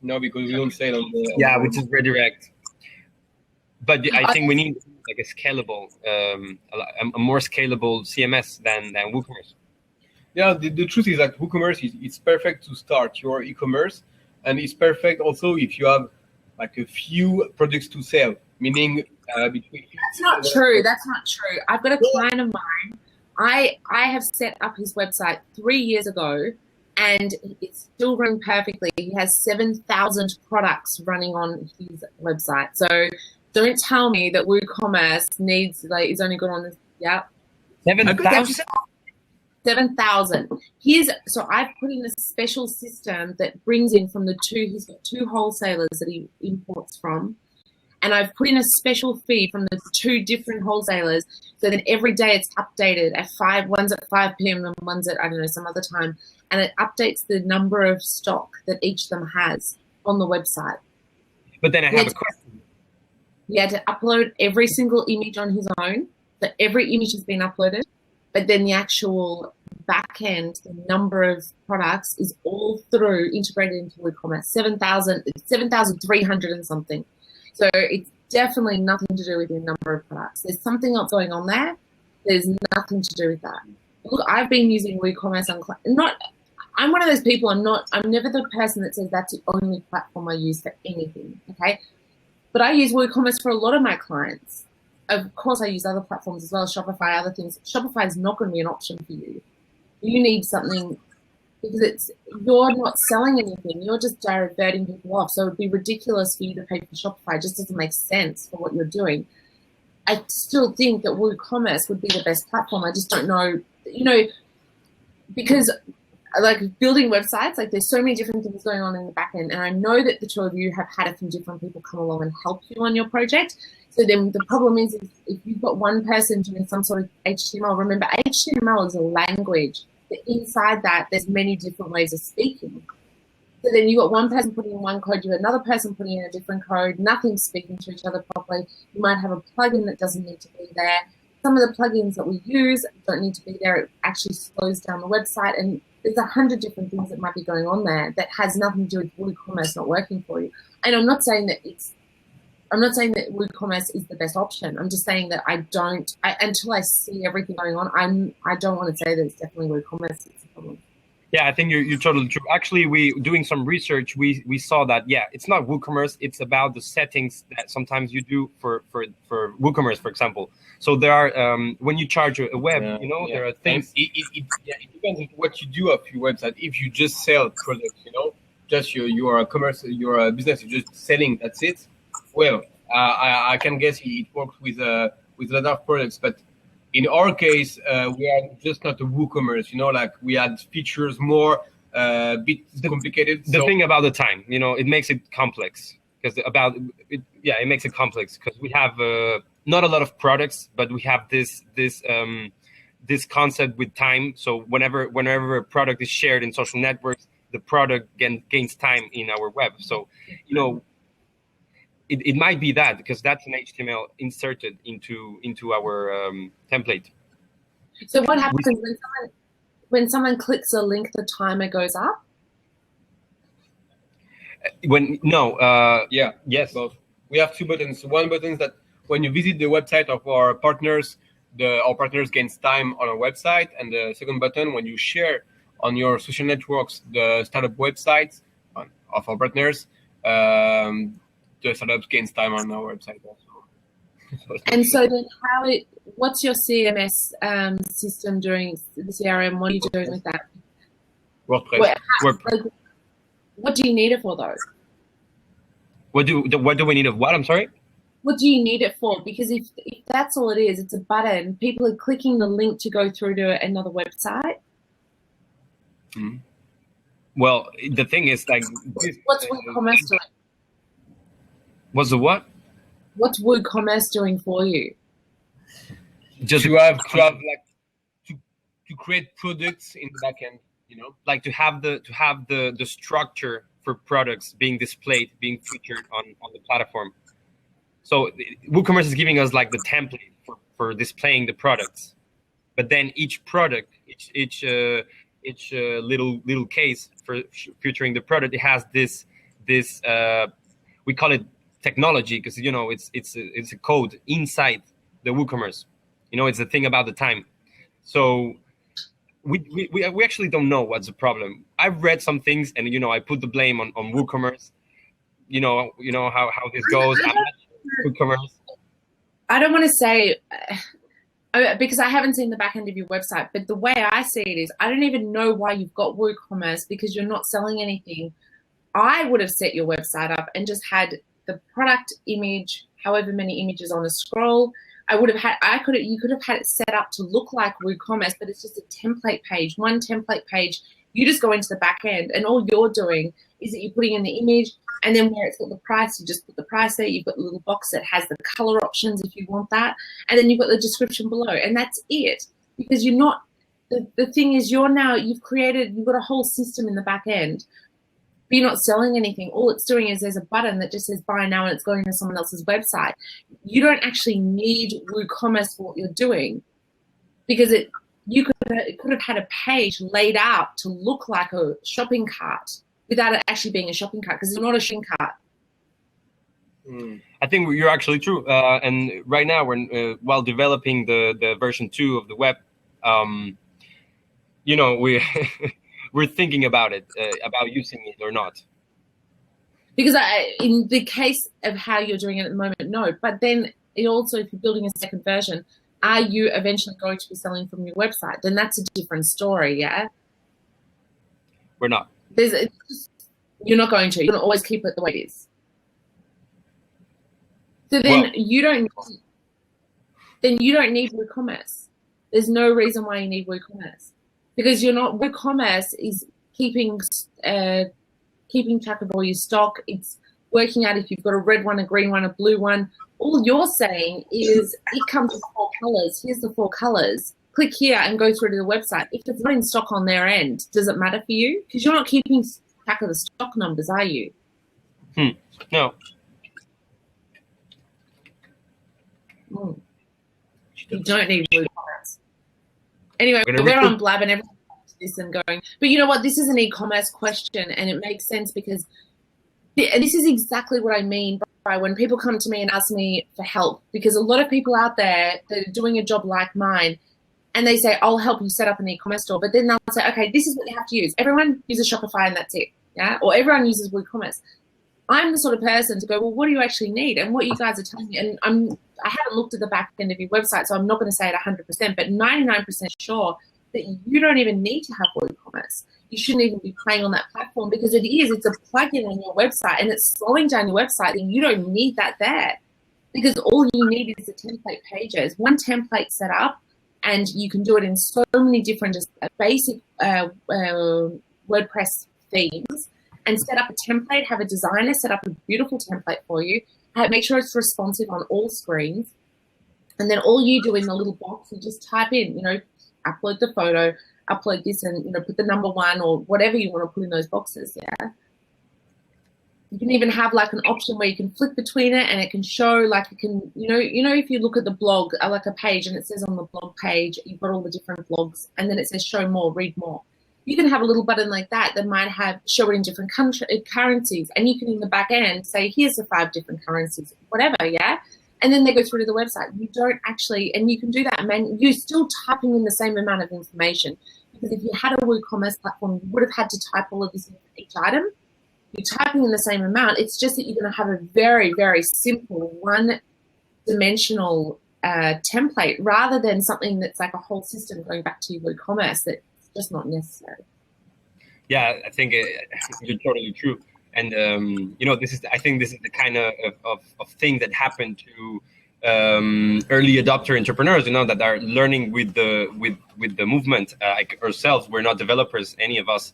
No, because we don't sell on the. Yeah, which is redirect. But I think we need like a scalable, a more scalable CMS than WooCommerce. Yeah, the truth is that WooCommerce it's perfect to start your e-commerce, and it's perfect also if you have like a few products to sell, meaning between. That's not true. I've got a client of mine. I have set up his website 3 years ago, and it's still running perfectly. He has 7,000 products running on his website. So don't tell me that WooCommerce needs is only good on this. Yeah, 7,000. 7,000. So I've put in a special system that brings in from he's got 2 wholesalers that he imports from. And I've put in a special fee from the 2 different wholesalers so that every day it's updated one's at 5 p.m. and one's at, I don't know, some other time. And it updates the number of stock that each of them has on the website. But then I have a question. He had to upload every single image on his own. So every image has been uploaded. But then the actual back end, the number of products is all integrated into WooCommerce. 7,300 and something. So it's definitely nothing to do with your number of products. There's something else going on there. There's nothing to do with that. Look, I've been using WooCommerce I'm one of those people, I'm never the person that says that's the only platform I use for anything, okay? But I use WooCommerce for a lot of my clients. of course, I use other platforms as well, Shopify, other things. Shopify is not going to be an option for you. You need something, because you're not selling anything. You're just diverting people off. So it would be ridiculous for you to pay for Shopify. It just doesn't make sense for what you're doing. I still think that WooCommerce would be the best platform. I just don't know, because like building websites, like there's so many different things going on in the back end. And I know that the two of you have had a few different people come along and help you on your project. So then the problem is if you've got one person doing some sort of HTML, remember HTML is a language. Inside that, there's many different ways of speaking. So then you've got one person putting in one code, you have another person putting in a different code, nothing's speaking to each other properly. You might have a plugin that doesn't need to be there. Some of the plugins that we use don't need to be there. It actually slows down the website. And there's 100 different things that might be going on there that has nothing to do with WooCommerce not working for you. And I'm not saying that WooCommerce is the best option. I'm just saying that until I see everything going on, I don't want to say that it's definitely WooCommerce that's the problem. Yeah, I think you're totally true. Actually, we doing some research, we saw that it's not WooCommerce. It's about the settings that sometimes you do for WooCommerce, for example. So there are when you charge a web, there are things. It depends on what you do of your website. If you just sell products, just you're a business, you're just selling. That's it. Well, I can guess it works with a lot of products, but in our case, we are just not a WooCommerce. Like we add features more, bit complicated. The thing about the time, it makes it complex it makes it complex because we have not a lot of products, but we have this concept with time. So whenever a product is shared in social networks, the product gains time in our web. So it might be that because that's an HTML inserted into our template. So what happens when someone clicks a link, the timer goes up? Yes. Both. We have two buttons. One button is that when you visit the website of our partners, our partners gains time on our website, and the second button when you share on your social networks the startup websites of our partners. The startups gains time on our website also. And so then what's your CMS system doing, the CRM? What are you doing with that? WordPress. What do you need it for, though? What do we need of what? I'm sorry? What do you need it for? Because if that's all it is, it's a button. People are clicking the link to go through to another website. Mm-hmm. Well, the thing is, like, what's WooCommerce doing? What's the what? What's WooCommerce doing for you? Just to create products in the back end, like to have the structure for products being displayed, being featured on the platform. So WooCommerce is giving us like the template for displaying the products, but then each product, each little case for featuring the product, it has this we call it technology because it's a code inside the WooCommerce. It's the thing about the time. So we actually don't know what's the problem. I've read some things and I put the blame on WooCommerce. You know how this goes. I'm not sure WooCommerce. I don't want to say because I haven't seen the back end of your website, but the way I see it is I don't even know why you've got WooCommerce because you're not selling anything. I would have set your website up and just had the product image, however many images on a scroll. You could have had it set up to look like WooCommerce, but it's just a template page, one template page. You just go into the back end and all you're doing is that you're putting in the image and then where it's got the price, you just put the price there. You've got the little box that has the color options if you want that. And then you've got the description below and that's it. Because you're not, the thing is you've got a whole system in the back end. But you're not selling anything. All it's doing is there's a button that just says buy now and it's going to someone else's website. You don't actually need WooCommerce for what you're doing because it could have had a page laid out to look like a shopping cart without it actually being a shopping cart because it's not a shopping cart. I think you're actually true. And right now, while developing the version 2 of the web, we're thinking about it, about using it or not. Because in the case of how you're doing it at the moment, no. But then also, if you're building a second version, are you eventually going to be selling from your website? Then that's a different story, yeah? We're not. You're not going to. You're going to always keep it the way it is. So then you don't need WooCommerce. There's no reason why you need WooCommerce, because WooCommerce is keeping track of all your stock. It's working out if you've got a red one, a green one, a blue one. All you're saying is it comes with 4 colors. Here's the 4 colors. Click here and go through to the website. If it's not in stock on their end, does it matter for you? Because you're not keeping track of the stock numbers, are you? No. You don't need WooCommerce. Anyway, we're on Blab and everyone this and going, but you know what? This is an e-commerce question, and it makes sense because this is exactly what I mean by when people come to me and ask me for help, because a lot of people out there that are doing a job like mine, and they say, I'll help you set up an e-commerce store, but then they'll say, okay, this is what you have to use. Everyone uses Shopify and that's it, yeah? Or everyone uses WooCommerce. I'm the sort of person to go, well, what do you actually need? And what you guys are telling me, and I haven't looked at the back end of your website, so I'm not going to say it 100%, but 99% sure that you don't even need to have WooCommerce. You shouldn't even be playing on that platform, because it's a plugin on your website and it's slowing down your website, and you don't need that there, because all you need is the template pages. One template set up, and you can do it in so many different just basic WordPress themes, and set up a template, have a designer set up a beautiful template for you, make sure it's responsive on all screens, and then all you do in the little box, you just type in, upload the photo, upload this, and put the number 1 or whatever you want to put in those boxes. Yeah, you can even have like an option where you can flick between it, and it can show like it can if you look at the blog, like a page, and it says on the blog page you've got all the different blogs, and then it says show more, read more. You can have a little button like that might have show it in different currencies, and you can in the back end say here's the 5 different currencies, whatever, yeah. And then they go through to the website. You don't actually, and you can do that, man. You're still typing in the same amount of information, because if you had a WooCommerce platform, you would have had to type all of this in for each item. You're typing in the same amount. It's just that you're going to have a very, very simple one-dimensional template, rather than something that's like a whole system going back to your WooCommerce that's just not necessary. Yeah, I think you're totally true. And this is the kind of thing that happened to early adopter entrepreneurs, that are learning with the movement. Like ourselves, we're not developers, any of us.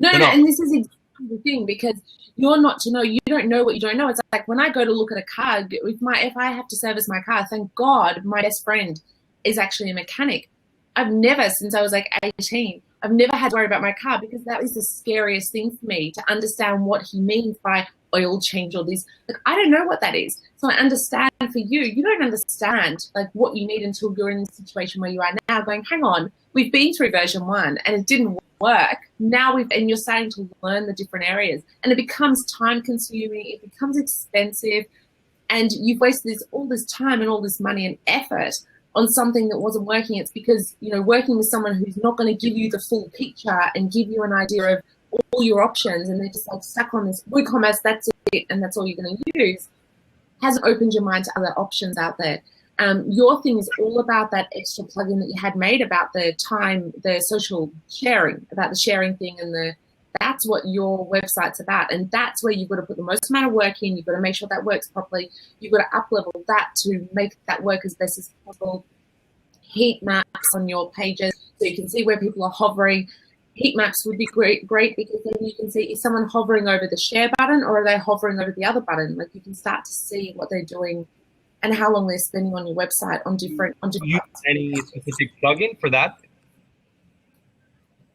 No, and this is exactly the thing, because you're not to know. You don't know what you don't know. It's like when I go to look at a car, if I have to service my car, thank God my best friend is actually a mechanic. I've never, since I was like 18, I've never had to worry about my car, because that is the scariest thing for me, to understand what he means by oil change or this. Like, I don't know what that is. So I understand for you. You don't understand like what you need until you're in the situation where you are now, going, hang on, we've been through version 1 and it didn't work. Now and you're starting to learn the different areas, and it becomes time consuming, it becomes expensive, and you've wasted all this time and all this money and effort on something that wasn't working. It's because, working with someone who's not going to give you the full picture and give you an idea of all your options, and they're just like stuck on this WooCommerce, that's it, and that's all you're going to use, hasn't opened your mind to other options out there. Your thing is all about that extra plugin that you had made about the time, the social sharing, about the sharing thing, and that's what your website's about. And that's where you've got to put the most amount of work in. You've got to make sure that works properly. You've got to up-level that to make that work as best as possible. Heat maps on your pages so you can see where people are hovering. Heat maps would be great because then you can see, is someone hovering over the share button, or are they hovering over the other button? Like, you can start to see what they're doing and how long they're spending on your website on different. Do you use any specific plugin for that?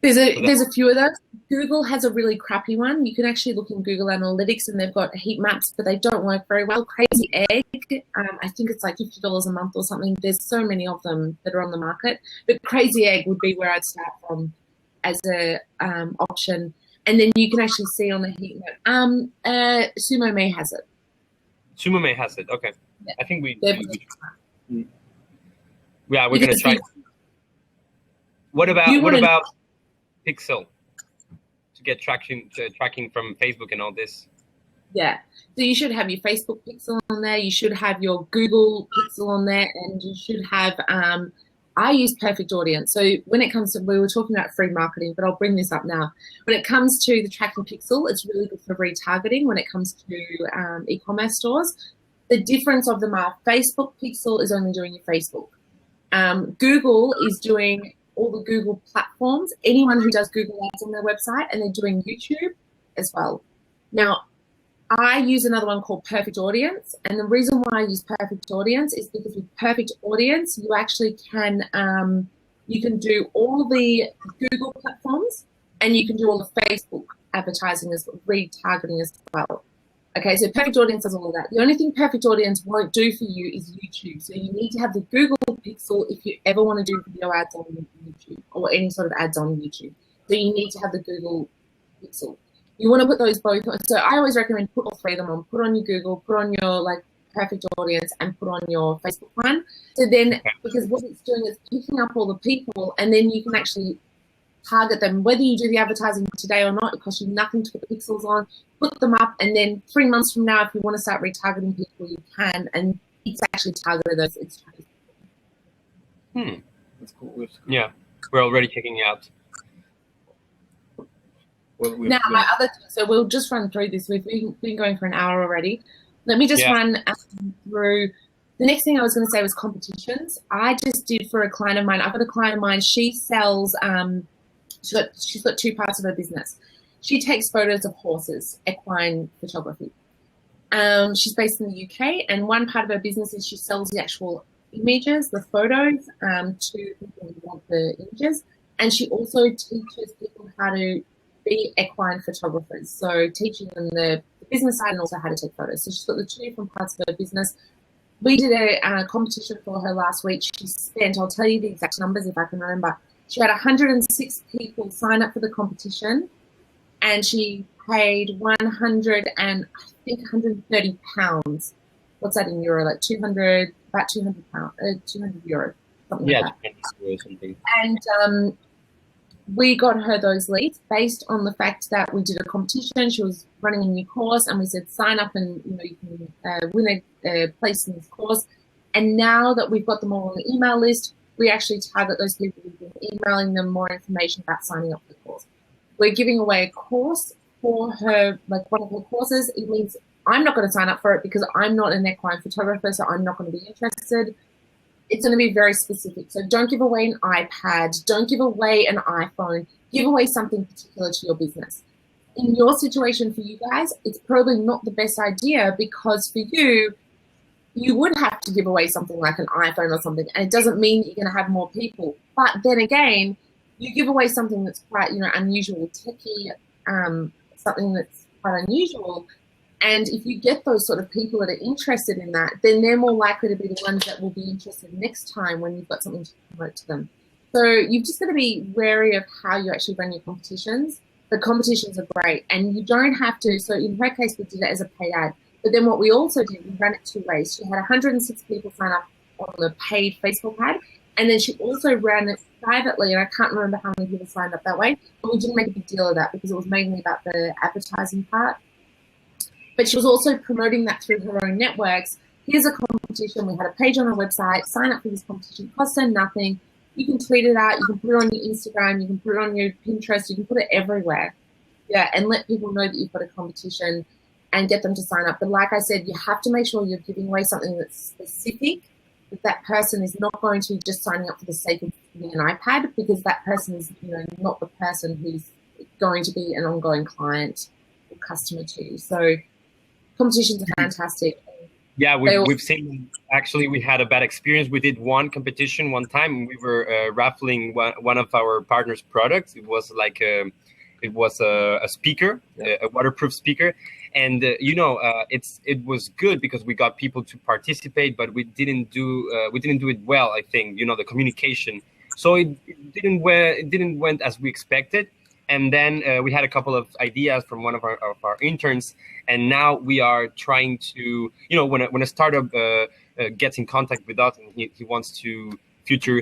There's a few of those. Google has a really crappy one. You can actually look in Google Analytics, and they've got heat maps, but they don't work very well. Crazy Egg, I think it's like $50 a month or something. There's so many of them that are on the market, but Crazy Egg would be where I'd start from as a option. And then you can actually see on the heat map. Sumo May has it. Sumo May has it. Okay. Yeah. I think we're going to try. What about Pixel to get tracking from Facebook and all this? Yeah. So you should have your Facebook pixel on there. You should have your Google pixel on there, and you should have. I use Perfect Audience. So when it comes to, we were talking about free marketing, but I'll bring this up now. When it comes to the tracking pixel, it's really good for retargeting. When it comes to e-commerce stores, the difference of them are Facebook pixel is only doing your Facebook. Google is doing all the Google platforms. Anyone who does Google ads on their website, and they're doing YouTube as well. Now, I use another one called Perfect Audience, and the reason why I use Perfect Audience is because with Perfect Audience, you actually can you can do all the Google platforms, and you can do all the Facebook advertising as retargeting as well. Okay, so Perfect Audience does all of that. The only thing Perfect Audience won't do for you is YouTube. So you need to have the Google Pixel if you ever want to do video ads on YouTube or any sort of ads on YouTube. So you need to have the Google Pixel. You want to put those both on. So I always recommend put all three of them on. Put on your Google, put on your like Perfect Audience, and put on your Facebook one. So then, because what it's doing is picking up all the people, and then you can actually target them. Whether you do the advertising today or not, it costs you nothing to put the pixels on. Put them up, and then 3 months from now, if you want to start retargeting people, you can, and it's actually targeted those. It's That's cool. Yeah, we're already checking it out. Now, my other, so we'll just run through this. We've been going for an hour already. Let me just run through. The next thing I was going to say was competitions. I just did for a client of mine. I've got a client of mine. She sells. She's got two parts of her business. She takes photos of horses, equine photography. She's based in the UK, and one part of her business is she sells the actual images, the photos, to people who want the images. And she also teaches people how to be equine photographers, so teaching them the business side and also how to take photos. So she's got the two different parts of her business. We did a competition for her last week. She spent, I'll tell you the exact numbers if I can remember, she had 106 people sign up for the competition, and she paid 130 pounds. What's that in euro? Like about 200 pounds, 200 euro, something like that. Something. And we got her those leads based on the fact that we did a competition. She was running a new course, and we said sign up, and you can win a place in this course. And now that we've got them all on the email list, we actually target those people. We've been emailing them more information about signing up for the course. We're giving away a course for her, like one of her courses. It means I'm not going to sign up for it because I'm not an equine photographer, so I'm not going to be interested. It's going to be very specific. So don't give away an iPad. Don't give away an iPhone. Give away something particular to your business. In your situation for you guys, it's probably not the best idea because for you, you would have to give away something like an iPhone or something, and it doesn't mean that you're going to have more people. But then again, you give away something that's quite, unusual, techie, something that's quite unusual. And if you get those sort of people that are interested in that, then they're more likely to be the ones that will be interested next time when you've got something to promote to them. So you've just got to be wary of how you actually run your competitions. The competitions are great, and you don't have to. So in her case, we did it as a paid ad. But then what we also did, we ran it 2 ways. She had 106 people sign up on the paid Facebook ad, and then she also ran it privately, and I can't remember how many people signed up that way, but we didn't make a big deal of that because it was mainly about the advertising part. But she was also promoting that through her own networks. Here's a competition. We had a page on our website. Sign up for this competition. It costs her nothing. You can tweet it out. You can put it on your Instagram. You can put it on your Pinterest. You can put it everywhere. Yeah, and let people know that you've got a competition and get them to sign up. But like I said, you have to make sure you're giving away something that's specific, that person is not going to be just signing up for the sake of getting an iPad, because that person is not the person who's going to be an ongoing client or customer to you. So competitions are fantastic. Yeah, we've seen, actually, we had a bad experience. We did one competition one time, and we were raffling one of our partners' products. It was like a speaker, a waterproof speaker. And, it was good because we got people to participate, but we didn't do it well, I think, the communication. So it didn't went as we expected. And then we had a couple of ideas from one of our interns. And now we are trying to, when a startup gets in contact with us and he wants to feature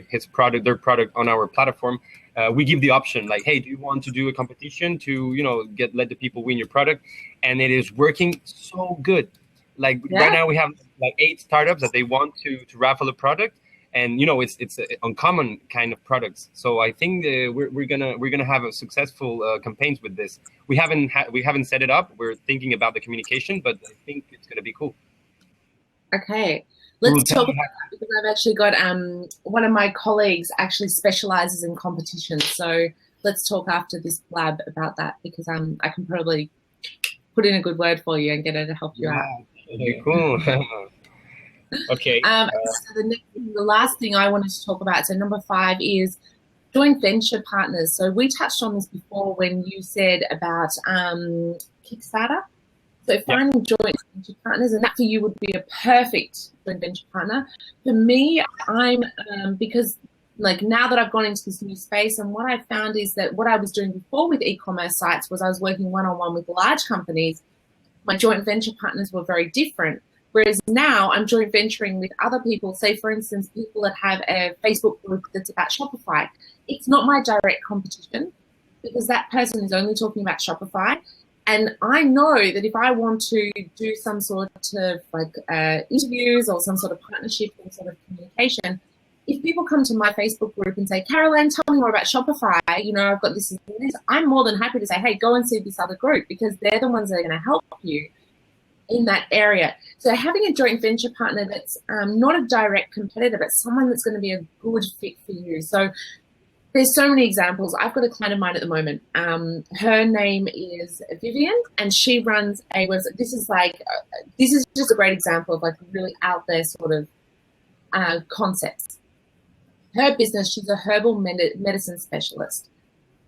their product on our platform, we give the option like, hey, do you want to do a competition to, let the people win your product? And it is working so good. Like right now we have like 8 startups that they want to raffle a product, and it's uncommon kind of products. So I think we're gonna have a successful campaigns with this. We haven't set it up. We're thinking about the communication, but I think it's gonna be cool. Okay, let's talk about that, because I've actually got one of my colleagues actually specializes in competitions. So let's talk after this collab about that, because I can probably put in a good word for you and get her to help you out. Okay, cool. Okay. So the last thing I wanted to talk about, so number 5 is joint venture partners. So we touched on this before when you said about Kickstarter. So finding joint venture partners, and that for you would be a perfect joint venture partner. For me, I'm because like now that I've gone into this new space, and what I found is that what I was doing before with e-commerce sites was I was working one-on-one with large companies. My joint venture partners were very different. Whereas now I'm joint venturing with other people, say, for instance, people that have a Facebook group that's about Shopify. It's not my direct competition, because that person is only talking about Shopify. And I know that if I want to do some sort of like interviews or some sort of partnership or sort of communication, if people come to my Facebook group and say, Caroline, tell me more about Shopify, I've got this and this, I'm more than happy to say, hey, go and see this other group, because they're the ones that are going to help you in that area. So having a joint venture partner that's not a direct competitor, but someone that's going to be a good fit for you. So there's so many examples. I've got a client of mine at the moment. Her name is Vivian, and she runs a website. This is just a great example of like really out there sort of concepts. Her business, she's a herbal medicine specialist.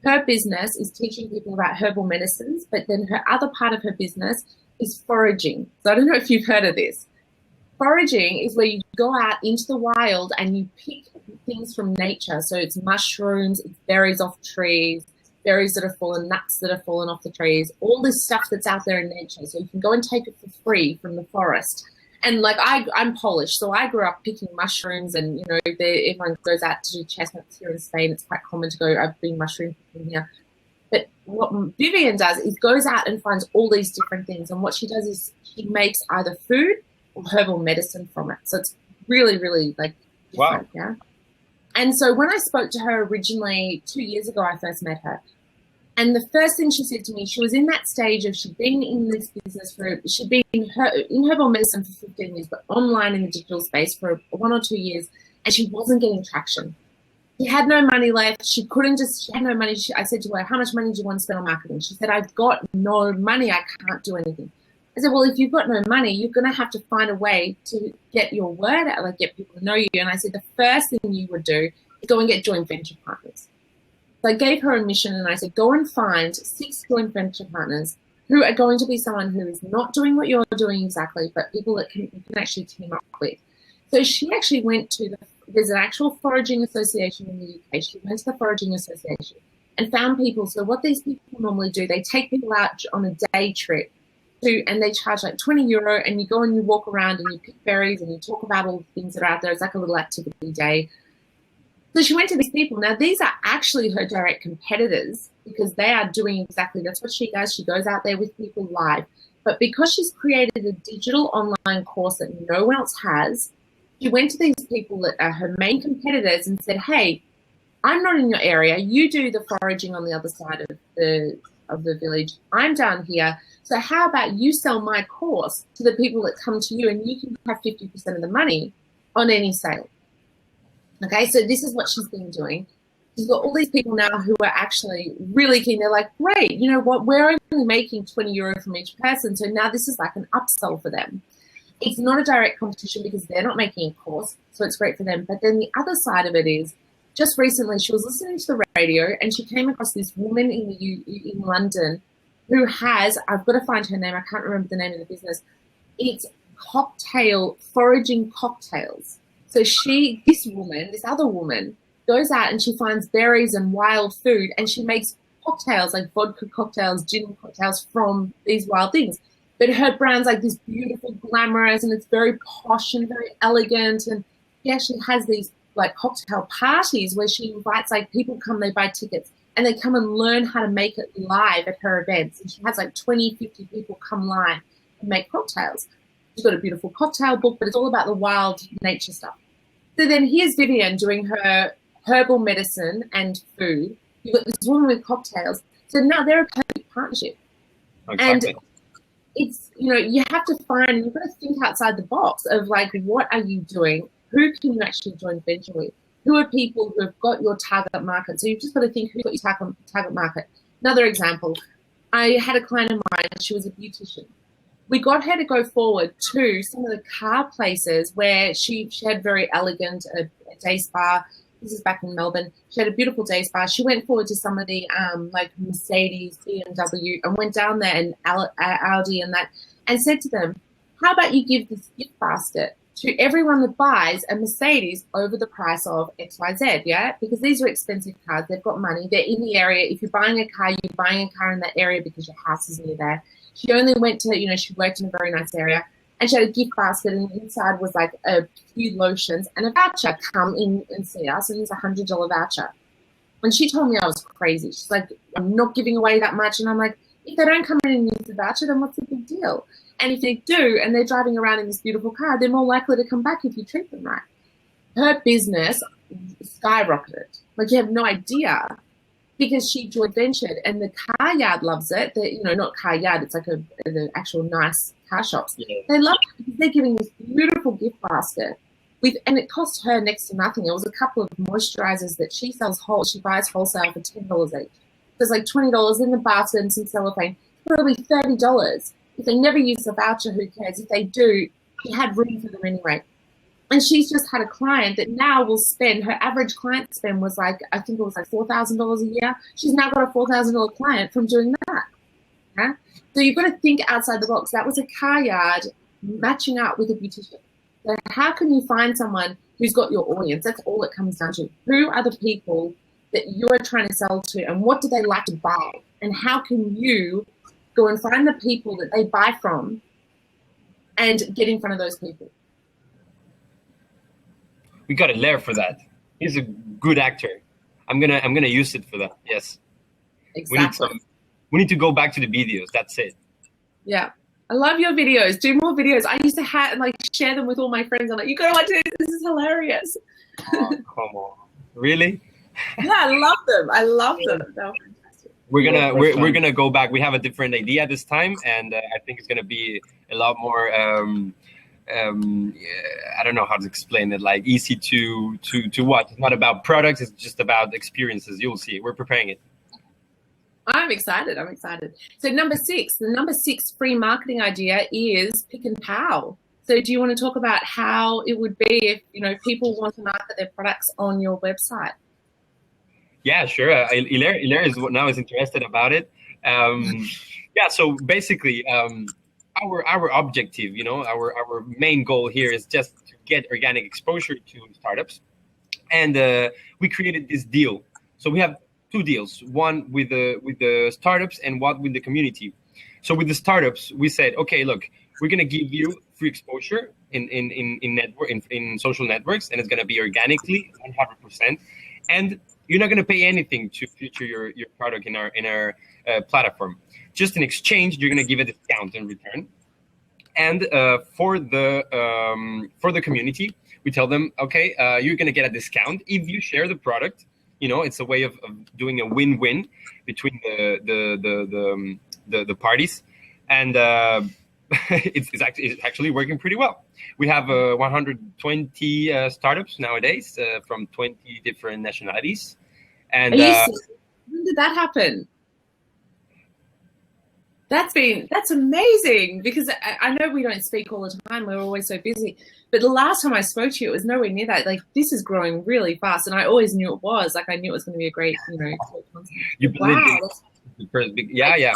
Her business is teaching people about herbal medicines, but then her other part of her business is foraging. So I don't know if you've heard of this. Foraging is where you go out into the wild and you pick things from nature. So it's mushrooms, it's berries off trees, berries that have fallen, nuts that have fallen off the trees, all this stuff that's out there in nature. So you can go and take it for free from the forest. And like I'm Polish, so I grew up picking mushrooms, and everyone goes out to do chestnuts here in Spain. It's quite common to go. I've been mushroom picking here. But what Vivian does is goes out and finds all these different things. And what she does is she makes either food or herbal medicine from it. So it's really, really like different, wow. Yeah. And so when I spoke to her originally 2 years ago, I first met her. And the first thing she said to me, she was in that stage of she'd been in this business she'd been in herbal medicine for 15 years, but online in the digital space for 1 or 2 years, and she wasn't getting traction. She had no money left. She had no money. I said to her, how much money do you want to spend on marketing? She said, I've got no money. I can't do anything. I said, well, if you've got no money, you're going to have to find a way to get your word out, like get people to know you. And I said, the first thing you would do is go and get joint venture partners. So I gave her a mission, and I said, go and find 6 joint venture partners who are going to be someone who is not doing what you're doing exactly, but people that you can actually team up with. So she actually went to there's an actual foraging association in the UK. She went to the foraging association and found people. So what these people normally do, they take people out on a day trip and they charge like €20, and you go and you walk around and you pick berries and you talk about all the things that are out there. It's like a little activity day. So she went to these people. Now, these are actually her direct competitors, because they are doing exactly, that's what she does. She goes out there with people live. But because she's created a digital online course that no one else has, she went to these people that are her main competitors and said, hey, I'm not in your area. You do the foraging on the other side of the village. I'm down here. So how about you sell my course to the people that come to you, and you can have 50% of the money on any sale. Okay, so this is what she's been doing. She's got all these people now who are actually really keen. They're like, great, you know what? We're only making €20 from each person. So now this is like an upsell for them. It's not a direct competition because they're not making a course. So it's great for them. But then the other side of it is, just recently she was listening to the radio and she came across this woman in London who has, I've got to find her name. I can't remember the name of the business. It's foraging cocktails. So this other woman, goes out and she finds berries and wild food, and she makes cocktails, like vodka cocktails, gin cocktails from these wild things. But her brand's like this beautiful, glamorous, and it's very posh and very elegant. And she actually has these like cocktail parties where she invites like people come, they buy tickets and they come and learn how to make it live at her events. And she has like 20, 50 people come live and make cocktails. She's got a beautiful cocktail book, but it's all about the wild nature stuff. So then here's Vivian doing her herbal medicine and food. You've got this woman with cocktails. So now they're a perfect partnership. Exactly. And it's, you know, you have to find, you've got to think outside the box of like, what are you doing? Who can you actually joint venture with? Who are people who have got your target market? So you've just got to think who's got your target market. Another example, I had a client of mine, she was a beautician. We got her to go forward to some of the car places where she had very elegant, a day spa. This is back in Melbourne. She had a beautiful day spa. She went forward to some of the like Mercedes, BMW, and went down there and Audi and that, and said to them, how about you give this gift basket to everyone that buys a Mercedes over the price of XYZ, yeah? Because these are expensive cars. They've got money. They're in the area. If you're buying a car, you're buying a car in that area because your house is near there. She only went to, you know, she worked in a very nice area. And she had a gift basket, and inside was like a few lotions and a voucher. Come in and see us, and it's $100 voucher. And she told me I was crazy. She's like, I'm not giving away that much. And I'm like, if they don't come in and use the voucher, then what's the big deal? And if they do, and they're driving around in this beautiful car, they're more likely to come back if you treat them right. Her business skyrocketed. Like, you have no idea, because she joint ventured, and the car yard loves it. The, you know, not car yard, it's like the actual nice car shops. Yeah. They love it because they're giving this beautiful gift basket with, and it cost her next to nothing. It was a couple of moisturizers that she sells she buys wholesale for $10 each. So it's like $20 in the basket and some cellophane, probably $30. If they never use the voucher, who cares? If they do, she had room for them anyway. And she's just had a client that now will spend, her average client spend was like, I think it was like $4,000 a year. She's now got a $4,000 client from doing that. Yeah? So you've got to think outside the box. That was a car yard matching up with a beautician. So how can you find someone who's got your audience? That's all it comes down to. Who are the people that you're trying to sell to, and what do they like to buy? And how can you go and find the people that they buy from and get in front of those people? We got a Lair for that. He's a good actor. I'm gonna use it for that. Yes. Exactly. We need to go back to the videos. That's it. Yeah. I love your videos. Do more videos. I used to share them with all my friends. I'm like, you gotta watch this. This is hilarious. Oh, come on. Really? Yeah, I love them. I love them. They're fantastic. We're gonna go back. We have a different idea this time, and I think it's gonna be a lot more. I don't know how to explain it. Like easy to watch. It's not about products. It's just about experiences. You'll see. We're preparing it. I'm excited. So the number six free marketing idea is pick and pow. So do you want to talk about how it would be if, you know, people want to market their products on your website? Yeah, sure. Hilaire is interested about it. Yeah. So basically, our objective, you know, our main goal here is just to get organic exposure to startups, and we created this deal. So we have two deals: one with the startups and one with the community. So with the startups, we said, okay, look, we're gonna give you free exposure in social networks, and it's gonna be organically 100%, and you're not gonna pay anything to feature your product in our platform. Just in exchange, you're gonna give a discount in return. And for the community, we tell them, okay, you're gonna get a discount if you share the product. You know, it's a way of doing a win-win between the parties, and it's actually working pretty well. We have 120 startups nowadays from 20 different nationalities. And when did that happen? That's amazing, because I know we don't speak all the time. We're always so busy. But the last time I spoke to you, it was nowhere near that. Like, this is growing really fast, and I always knew it was. Like, I knew it was going to be a great, you know, you believe yeah.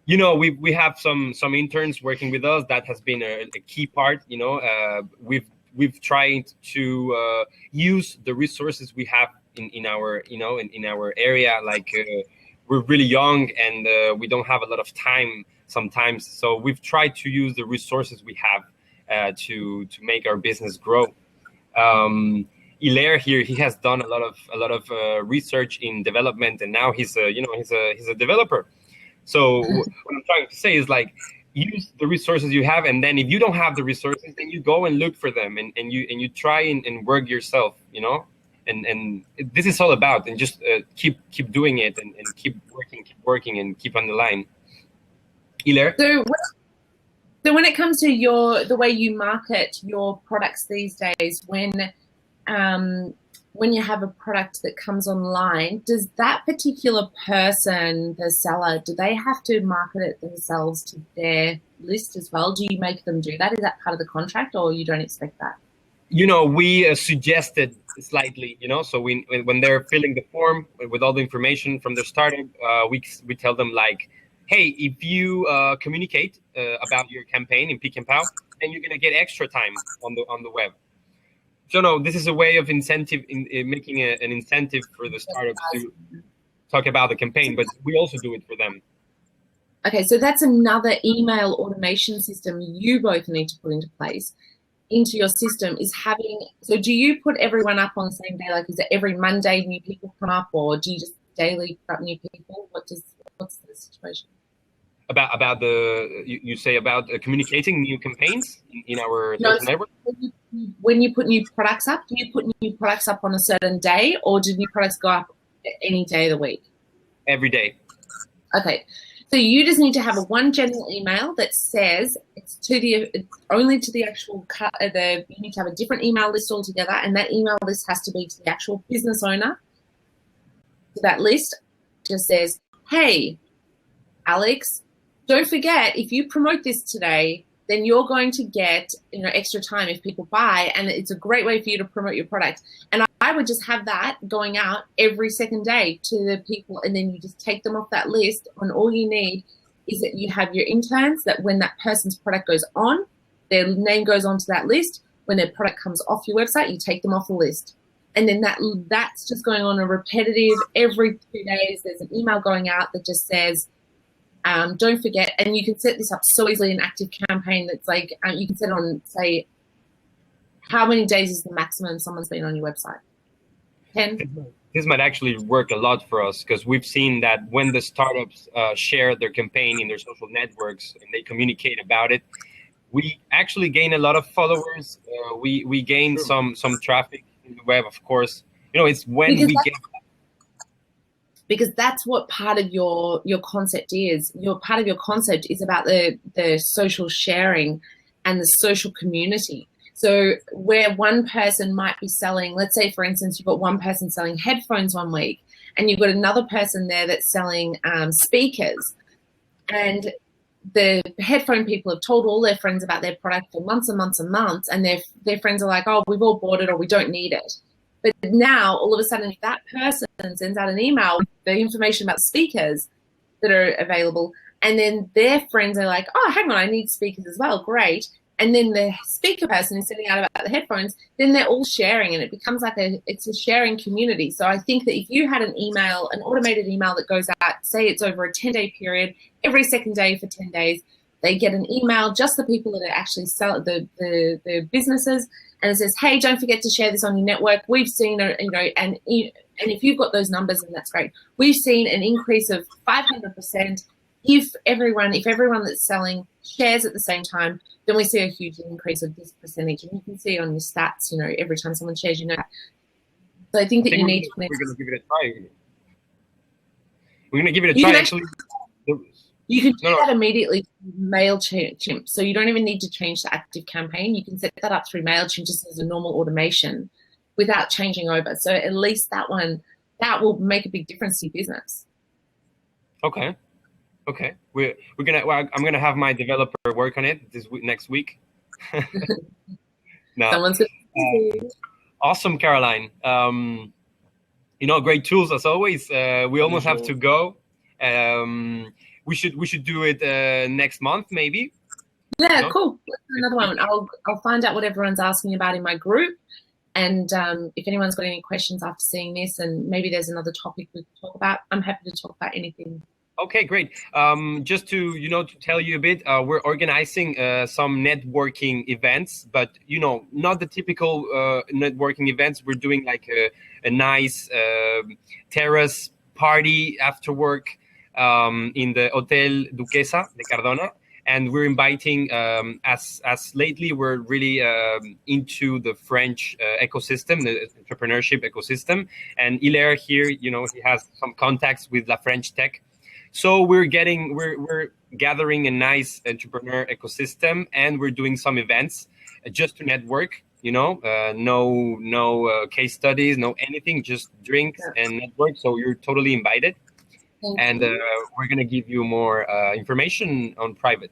You know, we have some interns working with us. That has been a key part. You know, we've tried to use the resources we have in our, you know, in our area. Like we're really young, and we don't have a lot of time sometimes. So we've tried to use the resources we have to make our business grow. Hilaire here, he has done a lot of research in development, and now he's a developer. So what I'm trying to say is like, use the resources you have, and then if you don't have the resources, then you go and look for them, and you try and work yourself, and this is all about, and just keep doing it, and keep working and keep on the line. Hilaire? So when it comes to the way you market your products these days, when you have a product that comes online, does that particular person, the seller, do they have to market it themselves to their list as well? Do you make them do that? Is that part of the contract, or you don't expect that? We suggested slightly, so when they're filling the form with all the information from their startup, we tell them like, hey, if you communicate about your campaign in Pick and Pow, then you're gonna get extra time on the web. So no, this is a way of incentive in making an incentive for the startups to talk about the campaign, but we also do it for them. Okay, so that's another email automation system you both need to put into place into your system, is having, so do you put everyone up on the same day? Like, is it every Monday new people come up, or do you just daily put up new people? What's the situation? About you say about communicating new campaigns in our social network? When you put new products up, do you put new products up on a certain day, or do new products go up any day of the week? Every day. Okay. So you just need to have one general email that says it's only to the actual, you need to have a different email list altogether, and that email list has to be to the actual business owner. So that list just says, hey, Alex, don't forget, if you promote this today, then you're going to get extra time if people buy, and it's a great way for you to promote your product. And I would just have that going out every second day to the people, and then you just take them off that list, and all you need is that you have your interns, that when that person's product goes on, their name goes onto that list. When their product comes off your website, you take them off the list. And then that's just going on a repetitive every 2 days. There's an email going out that just says, don't forget, and you can set this up so easily, an active campaign that's like, you can set on, say, how many days is the maximum someone's been on your website? 10? This might actually work a lot for us, because we've seen that when the startups share their campaign in their social networks and they communicate about it, we actually gain a lot of followers. We gain some traffic in the web, of course. It's when we get... Because that's what part of your concept is. Part of your concept is about the social sharing and the social community. So where one person might be selling, let's say, for instance, you've got one person selling headphones one week, and you've got another person there that's selling speakers. And the headphone people have told all their friends about their product for months and months and months, and their friends are like, oh, we've all bought it, or we don't need it. But now, all of a sudden, if that person sends out an email with the information about speakers that are available, and then their friends are like, oh, hang on, I need speakers as well, great. And then the speaker person is sending out about the headphones, then they're all sharing, and it becomes like it's a sharing community. So I think that if you had an automated email that goes out, say it's over a 10-day period, every second day for 10 days, they get an email, just the people that are actually sell the businesses, and it says, hey, don't forget to share this on your network. We've seen, and if you've got those numbers, then that's great. We've seen an increase of 500% if everyone that's selling shares at the same time, then we see a huge increase of this percentage. And you can see on your stats, every time someone shares, that. So I think that you need to... We're going to give it a try. We're going to give it a try, actually. You can do that immediately through MailChimp. So you don't even need to change the active campaign. You can set that up through MailChimp just as a normal automation without changing over. So at least that will make a big difference to your business. Okay. I'm gonna have my developer work on it next week. No. Someone's Awesome, Caroline. Great tools as always. We almost have to go. We should do it next month, maybe. Yeah, cool. Let's do another one. I'll find out what everyone's asking about in my group, and if anyone's got any questions after seeing this, and maybe there's another topic we could talk about, I'm happy to talk about anything. Okay, great. Just to to tell you a bit, we're organizing some networking events, but not the typical networking events. We're doing like a nice terrace party after work in the Hotel Duquesa de Cardona, and we're inviting. As lately, we're really into the French ecosystem, the entrepreneurship ecosystem, and Hilaire here, he has some contacts with La French Tech. So we're gathering a nice entrepreneur ecosystem, and we're doing some events just to network. No case studies, no anything, just drinks and network. So you're totally invited, and we're gonna give you more information on private.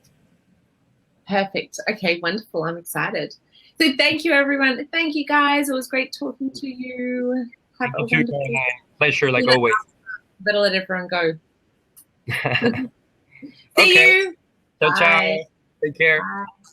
Perfect. Okay, wonderful. I'm excited. So thank you, everyone. Thank you, guys. It was great talking to you. Have a wonderful pleasure, like always. Better let everyone go. See Okay. you. Ciao, ciao. Take care. Bye.